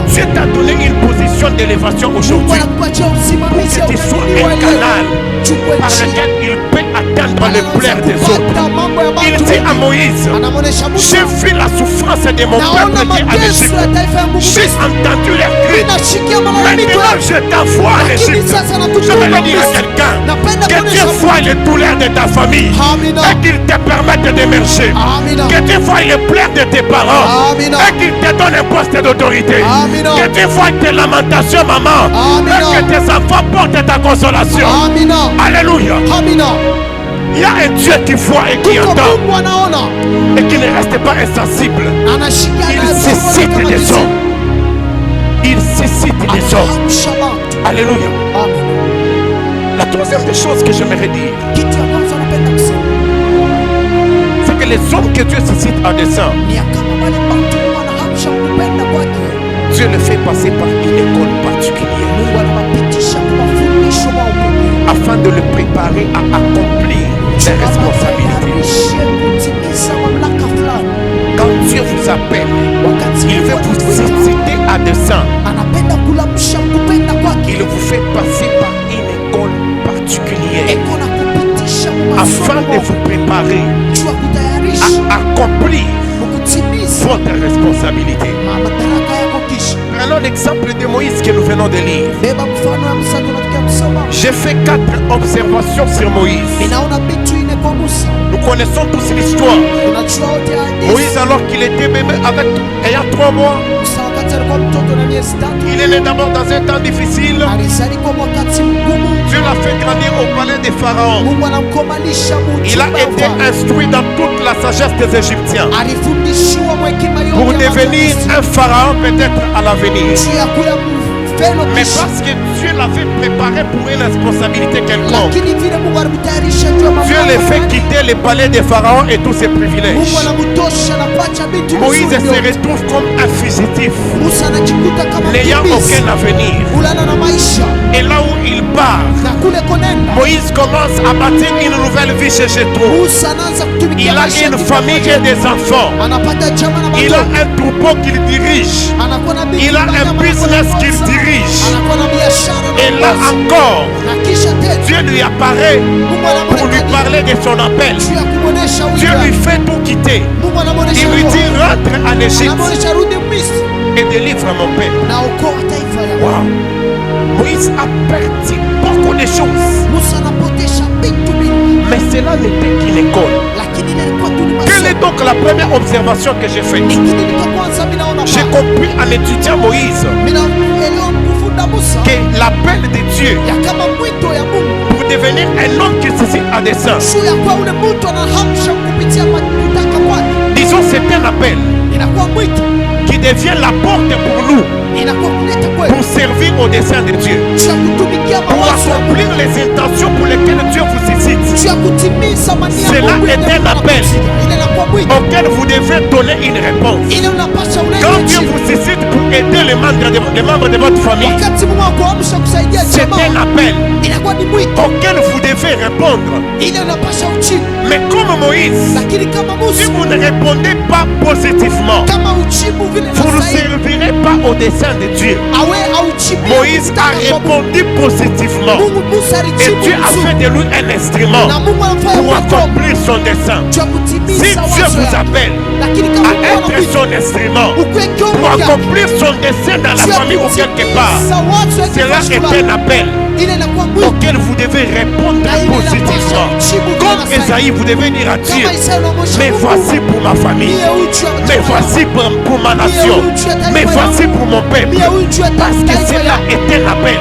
Dieu t'a donné une position d'élévation aujourd'hui pour que tu sois un canal par lequel il peut atteindre les pleurs des autres. Il dit à Moïse, j'ai vu la souffrance de mon peuple qui est en Égypte. J'ai entendu les cris. Maintenant je t'envoie en Égypte. Je vais le dire à quelqu'un, que Dieu voie les douleurs de ta famille et qu'il te permette d'émerger. Que Dieu voie les pleurs de tes parents et qu'il te donne un poste d'autorité. Que Dieu voie tes lamentations, maman, et que tes enfants portent ta consolation. Alléluia. Il y a un Dieu qui voit et qui entend et qui ne reste pas insensible. Il suscite des hommes. Il suscite des hommes. Alléluia. La troisième des choses que j'aimerais dire, c'est que les hommes que Dieu suscite en dessein, Dieu le fait passer par une école particulière afin de le préparer à accomplir ses responsabilités. Quand Dieu vous appelle, il veut vous susciter à dessein. Il vous fait passer par une école particulière afin de vous préparer à accomplir votre responsabilité. Prenons l'exemple de Moïse que nous venons de lire. J'ai fait 4 observations sur Moïse. Nous connaissons tous l'histoire. Moïse, alors qu'il était bébé ayant 3 mois, il est né d'abord dans un temps difficile. Dieu l'a fait grandir au palais des pharaons. Il a été instruit dans toute la sagesse des Égyptiens pour devenir un pharaon peut-être à l'avenir. Mais parce que Dieu l'avait préparé pour une responsabilité quelconque, Dieu le fait quitter le palais des pharaons et tous ses privilèges. Moïse se retrouve comme un fugitif, n'ayant aucun avenir. Et là où il part, Moïse commence à bâtir une nouvelle vie chez Jétro. Il a une famille et des enfants. Il a un troupeau qu'il dirige. Il a un business qu'il dirige. Et là encore, Dieu lui apparaît pour lui parler de son appel. Dieu lui fait tout quitter. Il lui dit rentre en Égypte et délivre mon peuple. Wow. Moïse a perdu beaucoup de choses. Mais cela n'était qu'une école. Quelle est donc la première observation que j'ai faite? J'ai compris en étudiant Moïse que l'appel de Dieu pour devenir un homme qui suscite à dessein, disons c'est un appel qui devient la porte pour nous pour servir au dessein de Dieu, pour accomplir les intentions pour lesquelles Dieu vous suscite. Cela est un appel auquel vous devez donner une réponse. Quand Dieu vous suscite pour aider les membres de votre famille, c'est un appel auquel vous devez répondre. Mais comme Moïse, si vous ne répondez pas positivement, vous ne servirez pas au dessein de Dieu. Moïse a répondu positivement et Dieu a fait de lui un instrument pour accomplir son dessein. Si Dieu vous appelle à être son instrument pour accomplir son dessein dans la famille ou quelque part, cela est un appel auquel vous devez répondre positivement. Comme Esaïe, vous devez dire à Dieu, mais voici pour ma famille, mais voici pour ma nation, mais voici pour mon peuple, parce que cela est un appel.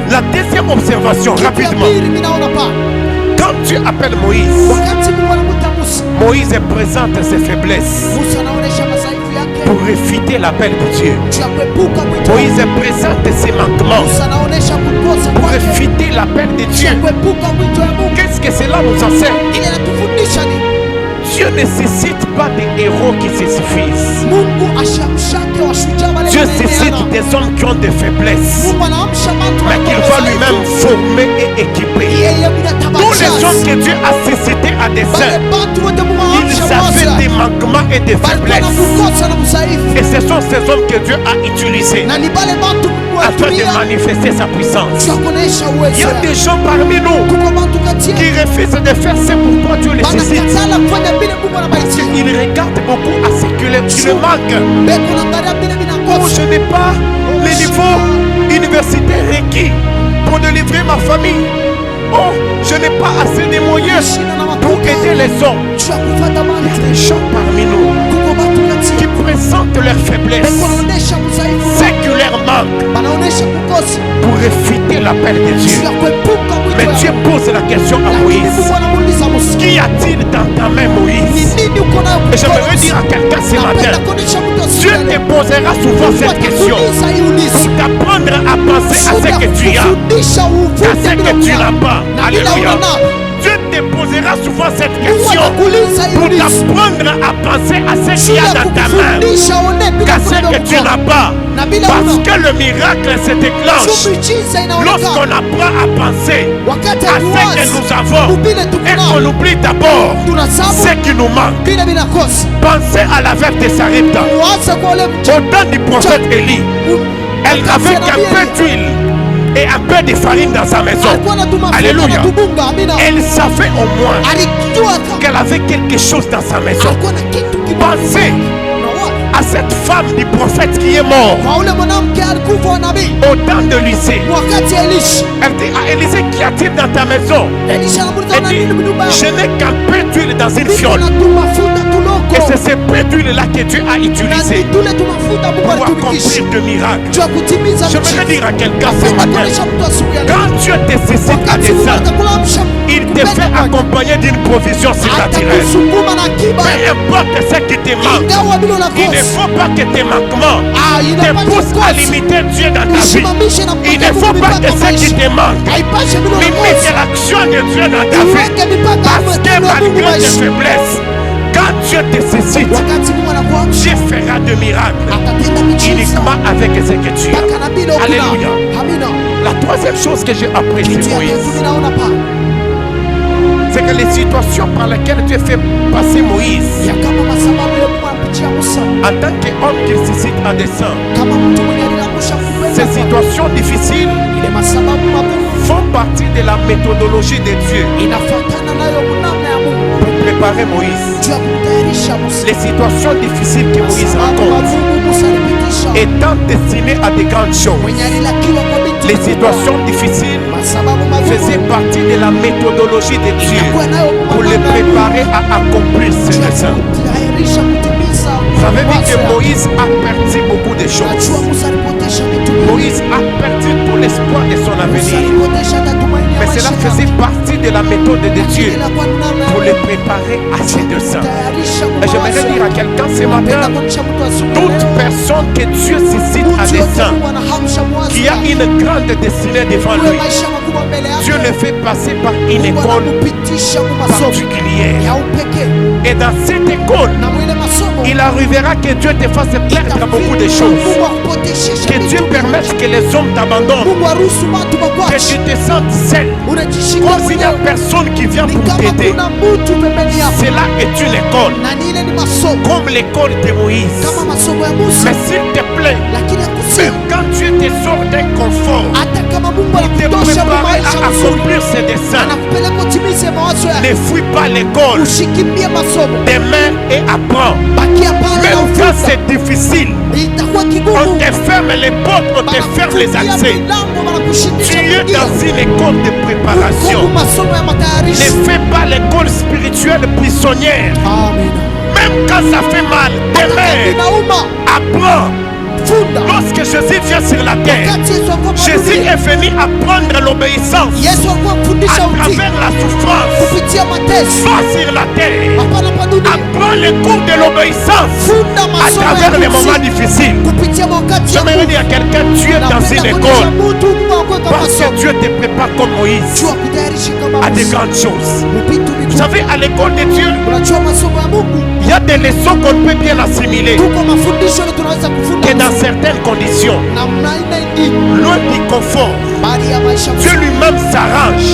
La deuxième observation, rapidement, quand Dieu appelle Moïse, Moïse présente ses faiblesses pour réfuter l'appel de Dieu. Moïse présente ses manquements pour réfuter l'appel de Dieu. Qu'est-ce que cela nous enseigne? Dieu ne suscite pas des héros qui se suffisent. Dieu suscite des hommes qui ont des faiblesses, mais qu'il va lui-même former et équiper. Tous les hommes que Dieu a suscités à dessein, ils avaient des manquements et des faiblesses. Et ce sont ces hommes que Dieu a utilisés afin de manifester sa puissance. Il y a des gens parmi nous qui refusent de faire ce pourquoi Dieu les suscite. Parce qu'ils regardent beaucoup à ce que le manque. Oh, je n'ai pas le niveau universitaire requis pour délivrer ma famille. Oh, je n'ai pas assez de moyens pour aider les hommes. Il y a des gens parmi nous qui présentent leurs faiblesses, c'est que leur manque, pour réfuter l'appel de Dieu. Mais Dieu pose la question à Moïse, qu'y a-t-il dans ta main, Moïse? Et j'aimerais dire à quelqu'un ce matin, Dieu te posera souvent cette question pour t'apprendre à penser à ce que tu as, à ce que tu n'as pas. Alléluia. Dieu te posera souvent cette question pour t'apprendre à penser à ce qu'il y a dans ta main, qu'à ce que tu n'as pas. Parce que le miracle se déclenche lorsqu'on apprend à penser à ce que nous avons et qu'on oublie d'abord ce qui nous manque. Pensez à la veuve de Sarepta. Au temps du prophète Élie, elle n'avait qu'un peu d'huile et un peu de farine dans sa maison. Alléluia. Elle savait au moins qu'elle avait quelque chose dans sa maison. Pensez à cette femme du prophète qui est mort au temps de Élisée. Elle dit à Élisée, qu'y a-t-il dans ta maison? Elle dit, je n'ai qu'un peu d'huile dans une fiole. Et c'est ce peu d'huile là que Dieu a utilisé pour accomplir de miracles. J'aimerais dire à quelqu'un ce matin, quand Dieu te suscite à dessein, il te fait accompagner d'une provision surnaturelle. Peu importe ce qui te manque, il ne faut pas que tes manquements te poussent à limiter Dieu dans ta vie. Il ne faut pas que ce qui te manque limite l'action de Dieu dans ta vie. Parce que malgré tes faiblesses, quand Dieu te suscite, Dieu fera de miracles uniquement avec ce que tu as. Alléluia. La troisième chose que j'ai appris de Moïse, c'est que les situations par lesquelles Dieu fait passer Moïse en tant qu'homme qu'il suscite à dessein, ces situations difficiles font partie de la méthodologie de Dieu pour préparer Moïse. Les situations difficiles que Moïse rencontre étant destinées à des grandes choses, les situations difficiles faisaient partie de la méthodologie de Dieu pour les préparer à accomplir ses desseins. Vous avez vu que Moïse a perdu beaucoup de choses. Moïse a perdu tout l'espoir de son avenir. Mais cela faisait partie de la méthode de Dieu pour le préparer à ses desseins. Et j'aimerais dire à quelqu'un ce matin, toute personne que Dieu suscite à dessein, qui a une grande destinée devant lui, Dieu le fait passer par une école particulière. Et dans cette école, il arrivera que Dieu te fasse perdre beaucoup de choses. Que Dieu permette que les hommes t'abandonnent. Que tu te sentes seul. Comme s'il n'y a personne qui vient pour t'aider. Cela est une école. Comme l'école de Moïse. Mais s'il te plaît, même quand Dieu te sort d'un confort, pour te préparer à accomplir ses desseins, ne fuis pas l'école. Demeure et apprends. Même quand c'est difficile, on te ferme les portes, on te ferme les accès. Tu es dans une école de préparation. Ne fais pas l'école spirituelle prisonnière. Même quand ça fait mal, demeure, apprends. Lorsque Jésus vient sur la terre, Jésus est venu apprendre l'obéissance à travers la souffrance. Va sur la terre, apprends le cours de l'obéissance à travers les moments difficiles. J'aimerais dire à quelqu'un, tu es dans une école parce que Dieu te prépare comme Moïse à de grandes choses. Vous savez, à l'école de Dieu, il y a des leçons qu'on peut bien assimiler que dans certaines conditions, loin du confort, Dieu lui-même s'arrange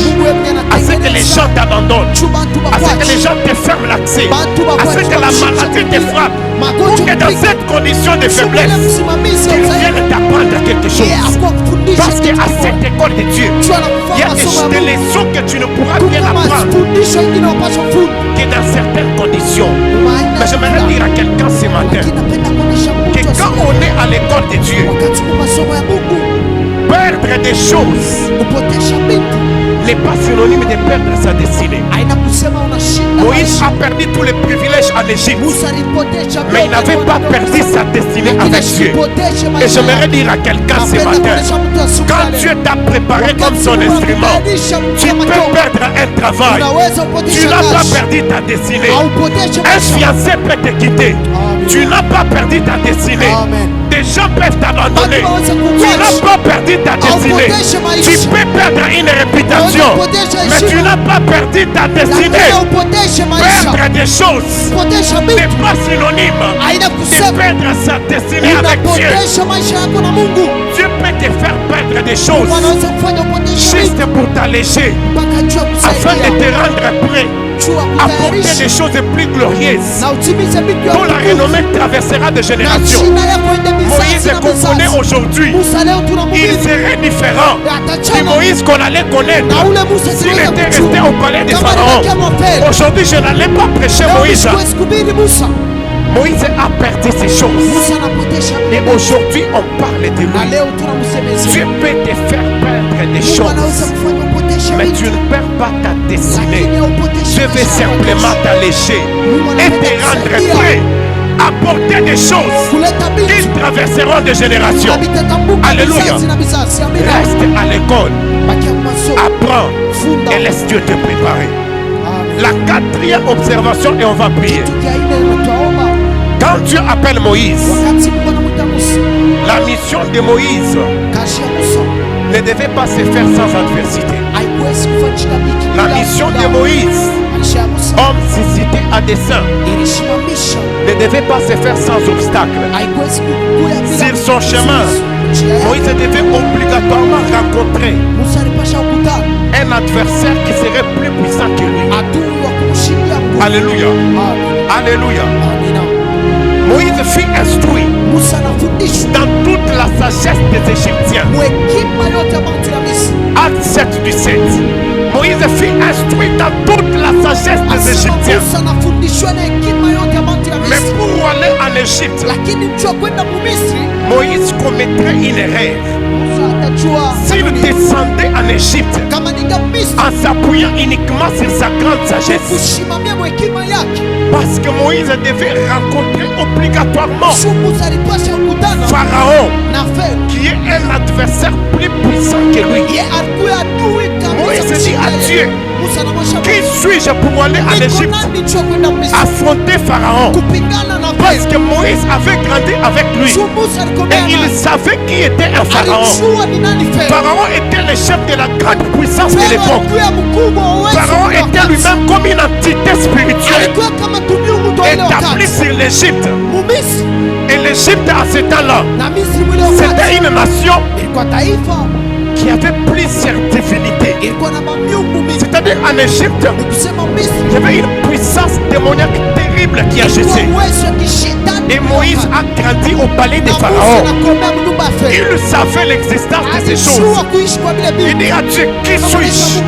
à ce que les gens t'abandonnent, à ce que les gens te ferment l'accès, à ce que la maladie te frappe, pour que dans cette condition de faiblesse, qu'ils viennent t'apprendre quelque chose. Parce qu'à cette école de Dieu, il y a des leçons que tu ne pourras bien apprendre que dans certaines conditions. Mais j'aimerais dire à quelqu'un ce matin que quand on est à l'école de Dieu, perdre des choses n'est pas synonyme de perdre sa destinée. Moïse a perdu tous les privilèges en Égypte, mais il n'avait pas perdu sa destinée avec Dieu. Et j'aimerais dire à quelqu'un ce matin, quand Dieu t'a préparé comme son instrument, tu peux perdre un travail, tu n'as pas perdu ta destinée. Un fiancé peut te quitter, tu n'as pas perdu ta destinée. Des gens peuvent t'abandonner, tu n'as pas perdu ta destinée. Tu peux perdre une réputation, mais tu n'as pas perdu ta destinée. Perdre des choses n'est pas synonyme de perdre sa destinée avec Dieu. Dieu peut te faire perdre des choses juste pour t'alléger, afin de te rendre prêt à porter des choses plus glorieuses dont la renommée traversera des générations. Moïse qu'on connaît aujourd'hui, il serait différent du Moïse qu'on allait connaître s'il était resté au palais de Pharaon. Aujourd'hui, je n'allais pas prêcher Moïse. Moïse a perdu ces choses. Et aujourd'hui, on parle de lui. Dieu peut te faire perdre des choses, mais tu ne perds pas ta destinée. Je vais simplement t'alléger et te rendre prêt à porter des choses qui traverseront des générations. Alléluia. Reste à l'école, apprends et laisse Dieu te préparer. La quatrième observation, et on va prier. Quand Dieu appelle Moïse, la mission de Moïse ne devait pas se faire sans adversité. La mission de Moïse, homme suscité à dessein, ne devait pas se faire sans obstacle. Sur son chemin, Moïse devait obligatoirement rencontrer un adversaire qui serait plus puissant que lui. Alléluia. Alléluia. Moïse fut instruit dans toute la sagesse des Égyptiens. Acte 7 du 7. Moïse fut instruit dans toute la sagesse des Égyptiens. Mais pour aller en Égypte, Moïse commettrait une erreur. S'il descendait en Égypte en s'appuyant uniquement sur sa grande sagesse, parce que Moïse devait rencontrer obligatoirement Pharaon, qui est un adversaire plus puissant que lui. Moïse dit à Dieu, qui suis-je pour aller en Égypte affronter Pharaon? Parce que Moïse avait grandi avec lui et il savait qui était un Pharaon. Pharaon était le chef de la grande puissance de l'époque. Pharaon était lui-même comme une entité spirituelle établie sur l'Égypte. Et l'Égypte à ce temps-là, c'était une nation qui avait plusieurs divinités. C'est-à-dire en Égypte, il y avait une puissance démoniaque terrible qui agissait. Et Moïse a grandi au palais de Pharaon. Il savait l'existence de ces choses. Il dit à Dieu, qui suis-je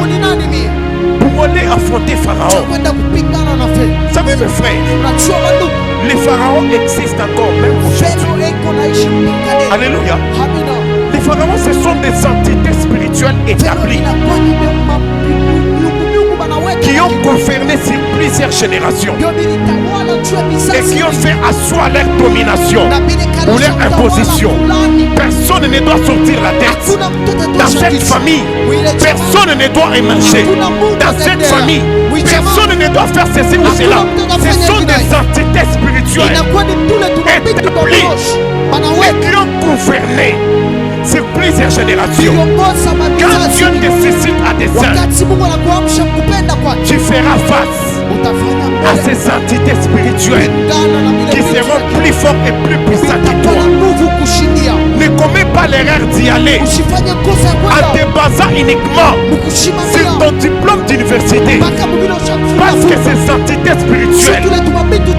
pour aller affronter Pharaon? Vous savez mes frères, les pharaons existent encore même aujourd'hui. Alléluia. Les pharaons, ce sont des entités spirituelles établies qui ont gouverné sur plusieurs générations et qui ont fait asseoir leur domination ou leur imposition. Personne ne doit sortir la tête. Dans cette famille, personne ne doit émerger. Dans cette famille, personne ne doit faire ceci ou cela. Ce sont des entités spirituelles établies et qui ont gouverné sur plusieurs générations. Quand Dieu te suscite à des saints, tu feras face à ces entités spirituelles qui seront plus fortes et plus puissantes que toi. Ne commets pas l'erreur d'y aller en te basant uniquement sur ton diplôme d'université, parce que ces entités spirituelles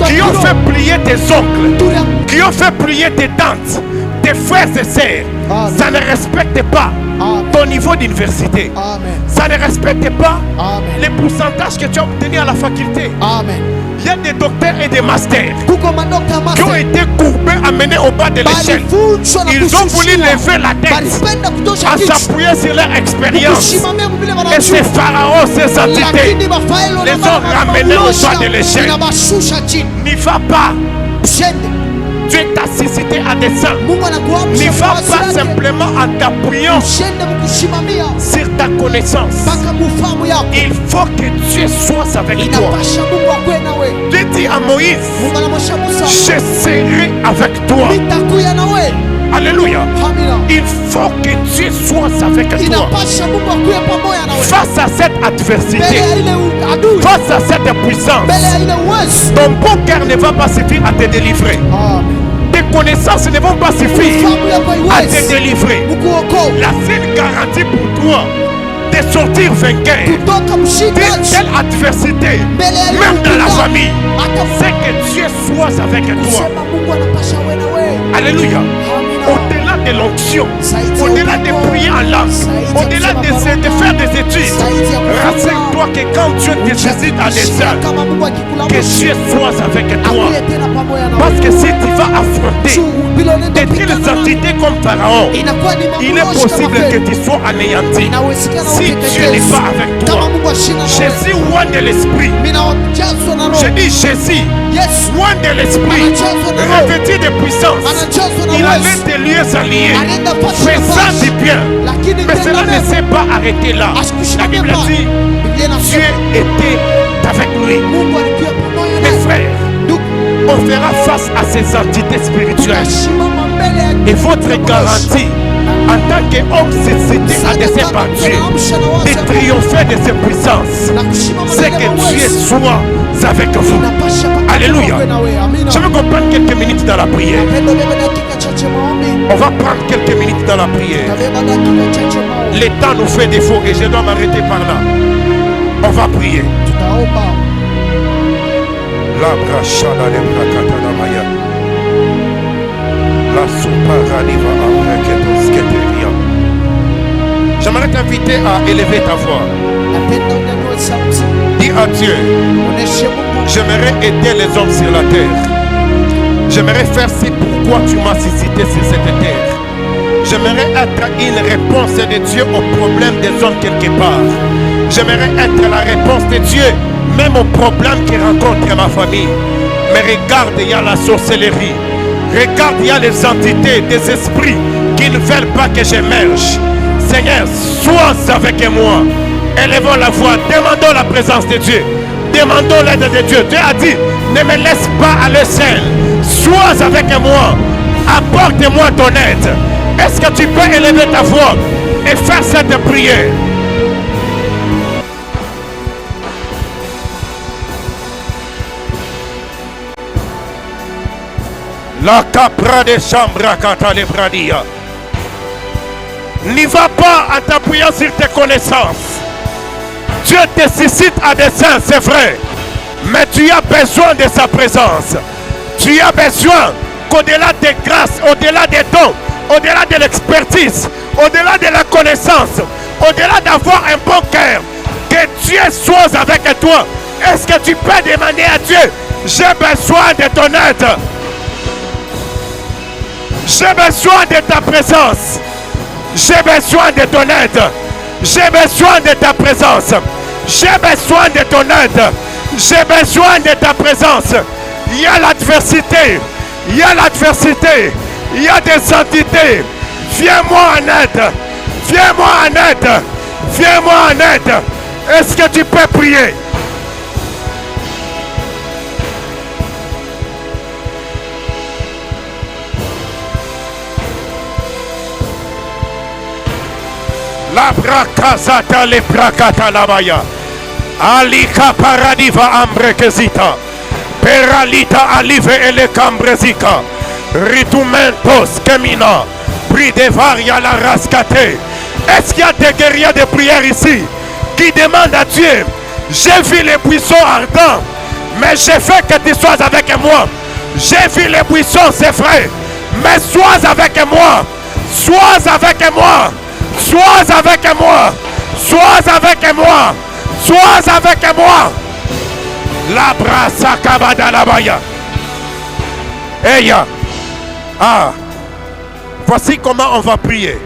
qui ont fait plier tes oncles, qui ont fait plier tes tantes, tes frères et sœurs, ça ne respecte pas ton niveau d'université. Ça ne respecte pas les pourcentages que tu as obtenus à la faculté. Il y a des docteurs et des masters qui ont été courbés, amenés au bas de l'échelle. Ils ont voulu lever la tête en s'appuyant sur leur expérience. Et ces pharaons, ces entités, les ont ramenés au bas de l'échelle. N'y va pas. Dieu t'a suscité à des saints. N'y va pas simplement en t'appuyant sur ta connaissance. Il faut que Dieu soit avec toi. Dieu dit à Moïse, je serai avec toi. Alléluia. Il faut que Dieu soit avec toi. Face à cette adversité, face à cette puissance, ton bon cœur ne va pas suffire à te délivrer. Tes connaissances ne vont pas suffire à te délivrer. La seule garantie pour toi de sortir vainqueur d'une telle adversité, même dans la famille, c'est que Dieu soit avec toi. Alléluia. Au-delà de l'onction, au-delà de prier en langue, au-delà de faire des études, rassure-toi que quand Dieu te suscite à des œuvres, que Dieu soit avec toi. Parce que si tu vas affronter de telles entités comme Pharaon, il est possible que tu sois anéanti. Si Dieu n'est pas avec toi, Jésus loin de l'esprit. Je dis Jésus, loin de l'esprit, revêtu de puissance, il allait de lieux alliés, faisant du bien. Mais cela ne s'est pas arrêté là. La Bible dit, Dieu était avec lui. Mes frères, on fera face à ces entités spirituelles. Et votre garantie en tant qu'homme suscité à des par Dieu de triompher de ses puissances, c'est que Dieu soit avec vous. Alléluia. Je veux qu'on prenne quelques minutes dans la prière. On va prendre quelques minutes dans la prière. Le temps nous fait défaut et je dois m'arrêter par là. On va prier. La brachada de brakatana maya. La soparani va avec sketeria. J'aimerais t'inviter à élever ta voix. Dis à Dieu, j'aimerais aider les hommes sur la terre. J'aimerais faire ce pourquoi tu m'as suscité sur cette terre. J'aimerais être une réponse de Dieu aux problèmes des hommes quelque part. J'aimerais être la réponse de Dieu même aux problèmes qui rencontrent ma famille. Mais regarde, il y a la sorcellerie. Regarde, il y a les entités, des esprits qui ne veulent pas que j'émerge. Seigneur, sois avec moi. Élevons la voix, demandons la présence de Dieu. Demandons l'aide de Dieu. Dieu a dit, ne me laisse pas aller seul. Sois avec moi. Apporte-moi ton aide. Est-ce que tu peux élever ta voix et faire cette prière? La capra de chambra kata le bradia. N'y va pas en t'appuyant sur tes connaissances. Dieu te suscite à dessein, c'est vrai. Mais tu as besoin de sa présence. Tu as besoin qu'au-delà des grâces, au-delà des dons, au-delà de l'expertise, au-delà de la connaissance, au-delà d'avoir un bon cœur, que Dieu soit avec toi. Est-ce que tu peux demander à Dieu, j'ai besoin de ton aide. J'ai besoin de ta présence. J'ai besoin de ton aide. J'ai besoin de ta présence. J'ai besoin de ton aide. J'ai besoin de ta présence. Il y a l'adversité. Il y a l'adversité. Il y a des entités. Viens-moi en aide. Viens-moi en aide. Viens-moi en aide. Est-ce que tu peux prier? La brakazata le brakata labaya. Alika paradiva ambrekezita. Peralita alive ele cambrezika. Ritumentos kemina. Pridevaria la rascate. Est-ce qu'il y a des guerriers de prière ici qui demandent à Dieu, j'ai vu les buissons ardents, mais j'ai fait que tu sois avec moi. J'ai vu les buissons, c'est vrai, mais sois avec moi. Sois avec moi. Sois avec moi. Sois avec moi. Sois avec moi. La brasa kabada la baya. Eya. Ah. Voici comment on va prier.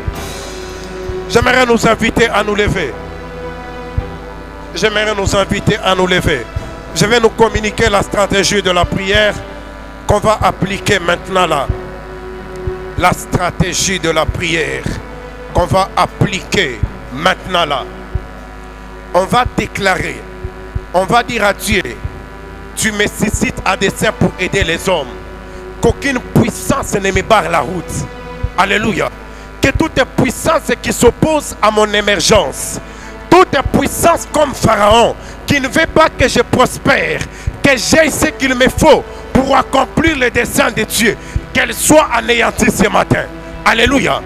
J'aimerais nous inviter à nous lever. J'aimerais nous inviter à nous lever. Je vais nous communiquer la stratégie de la prière qu'on va appliquer maintenant là. La stratégie de la prière qu'on va appliquer maintenant là. On va déclarer, on va dire à Dieu, tu me suscites à dessein pour aider les hommes. Qu'aucune puissance ne me barre la route. Alléluia. Que toute puissance qui s'oppose à mon émergence, toute puissance comme Pharaon, qui ne veut pas que je prospère, que j'aie ce qu'il me faut pour accomplir le dessein de Dieu, qu'elle soit anéantie ce matin. Alléluia.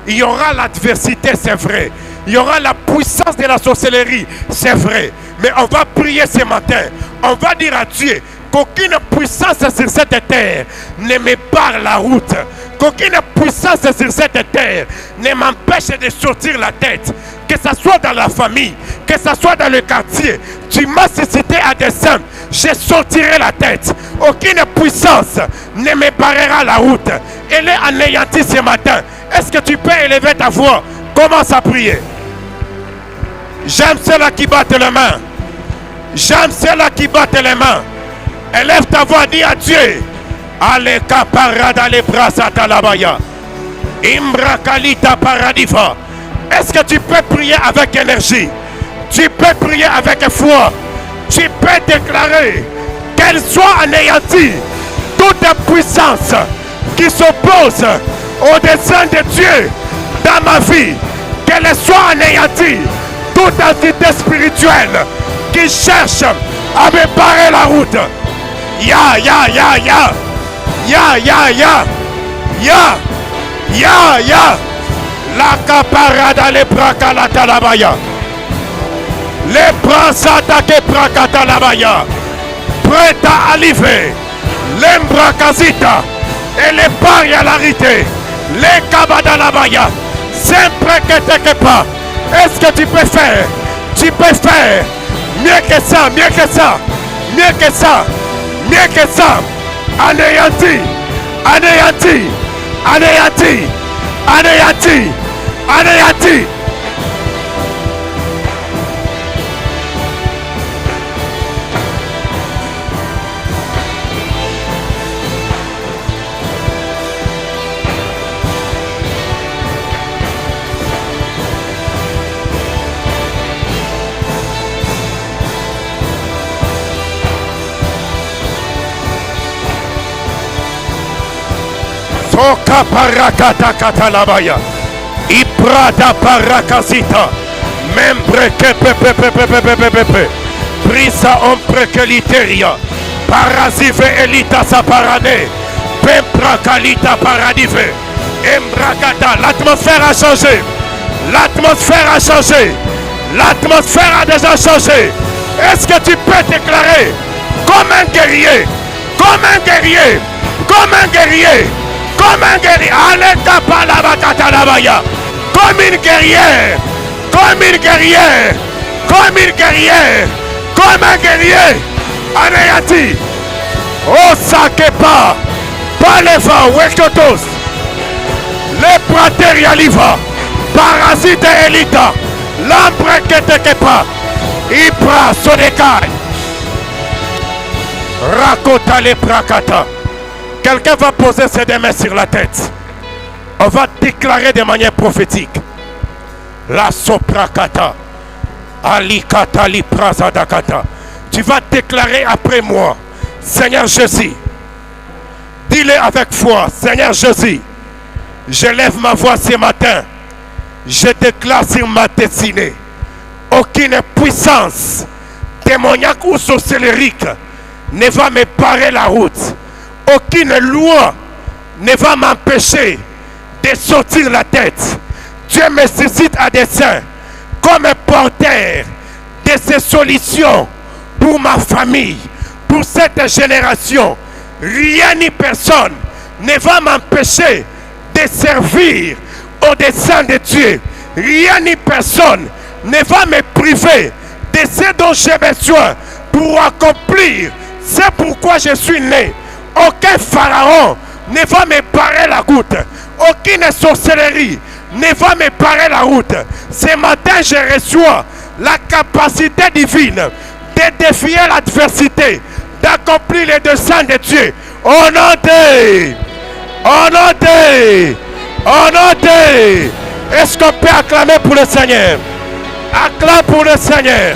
Il y aura l'adversité, c'est vrai. Il y aura la puissance de la sorcellerie, c'est vrai. Mais on va prier ce matin. On va dire à Dieu qu'aucune puissance sur cette terre ne me barre la route. Qu'aucune puissance sur cette terre ne m'empêche de sortir la tête. Que ce soit dans la famille, que ce soit dans le quartier. Tu m'as suscité à dessein. Je sortirai la tête. Aucune puissance ne me barrera la route. Elle est anéantie ce matin. Est-ce que tu peux élever ta voix? Commence à prier. J'aime ceux-là qui battent les mains. J'aime ceux-là qui battent les mains. Élève ta voix, dis à Dieu. Aleka parada le brasata labaya. Imbra kalita paradifa. Est-ce que tu peux prier avec énergie? Tu peux prier avec foi. Tu peux déclarer qu'elle soit anéantie toute puissance qui s'oppose au dessein de Dieu dans ma vie. Qu'elle soit anéantie toute entité spirituelle qui cherche à me barrer la route. Ya, ya, ya, ya. Ya, ya, ya. Ya, ya, ya. La caparada le bracalata labaya. Le brasata que bracata prête à arriver. L'embracazita et les paria larité. Les cabada labaya. Sempre que te pas. Est-ce que tu peux faire? Tu peux faire mieux que ça, mieux que ça, mieux que ça, mieux que ça. Anéanti, anéanti, anéanti, anéanti, anéanti. Roka parakata katalabaya. Iprada parakasita. Membre que pepepepepepepepe. Brisa ombre que literia. Parasive elita saparane. Pempra kalita paradive. Embrakata. L'atmosphère a changé. L'atmosphère a changé. L'atmosphère a déjà changé. Est-ce que tu peux déclarer comme un guerrier? Comme un guerrier. Comme un guerrier. Comme un guerrier. Aleka palabakatalabaya. Comme une guerrière. Comme une guerrière. Comme une guerrière. Comme un guerrier. Anayati. Osakepa. Paleva. Wekotos. Le praterialiva. Parasite elita. L'ambre que te kepa. Ibra sonekai. Rakota le prakata. Quelqu'un va poser ses deux mains sur la tête. On va déclarer de manière prophétique. La soprakata. Alikata li prazadakata. Tu vas déclarer après moi. Seigneur Jésus. Dis-le avec foi. Seigneur Jésus. Je lève ma voix ce matin. Je déclare sur ma destinée. Aucune puissance démoniaque ou sorcellerie ne va me parer la route. Aucune loi ne va m'empêcher de sortir la tête. Dieu me suscite à dessein comme porteur de ces solutions pour ma famille, pour cette génération. Rien ni personne ne va m'empêcher de servir au dessein de Dieu. Rien ni personne ne va me priver de ce dont j'ai besoin pour accomplir. C'est pourquoi je suis né. Aucun pharaon ne va me parer la route. Aucune sorcellerie ne va me parer la route. Ce matin, je reçois la capacité divine de défier l'adversité, d'accomplir les desseins de Dieu. Au nom de... Est-ce qu'on peut acclamer pour le Seigneur? Acclame pour le Seigneur.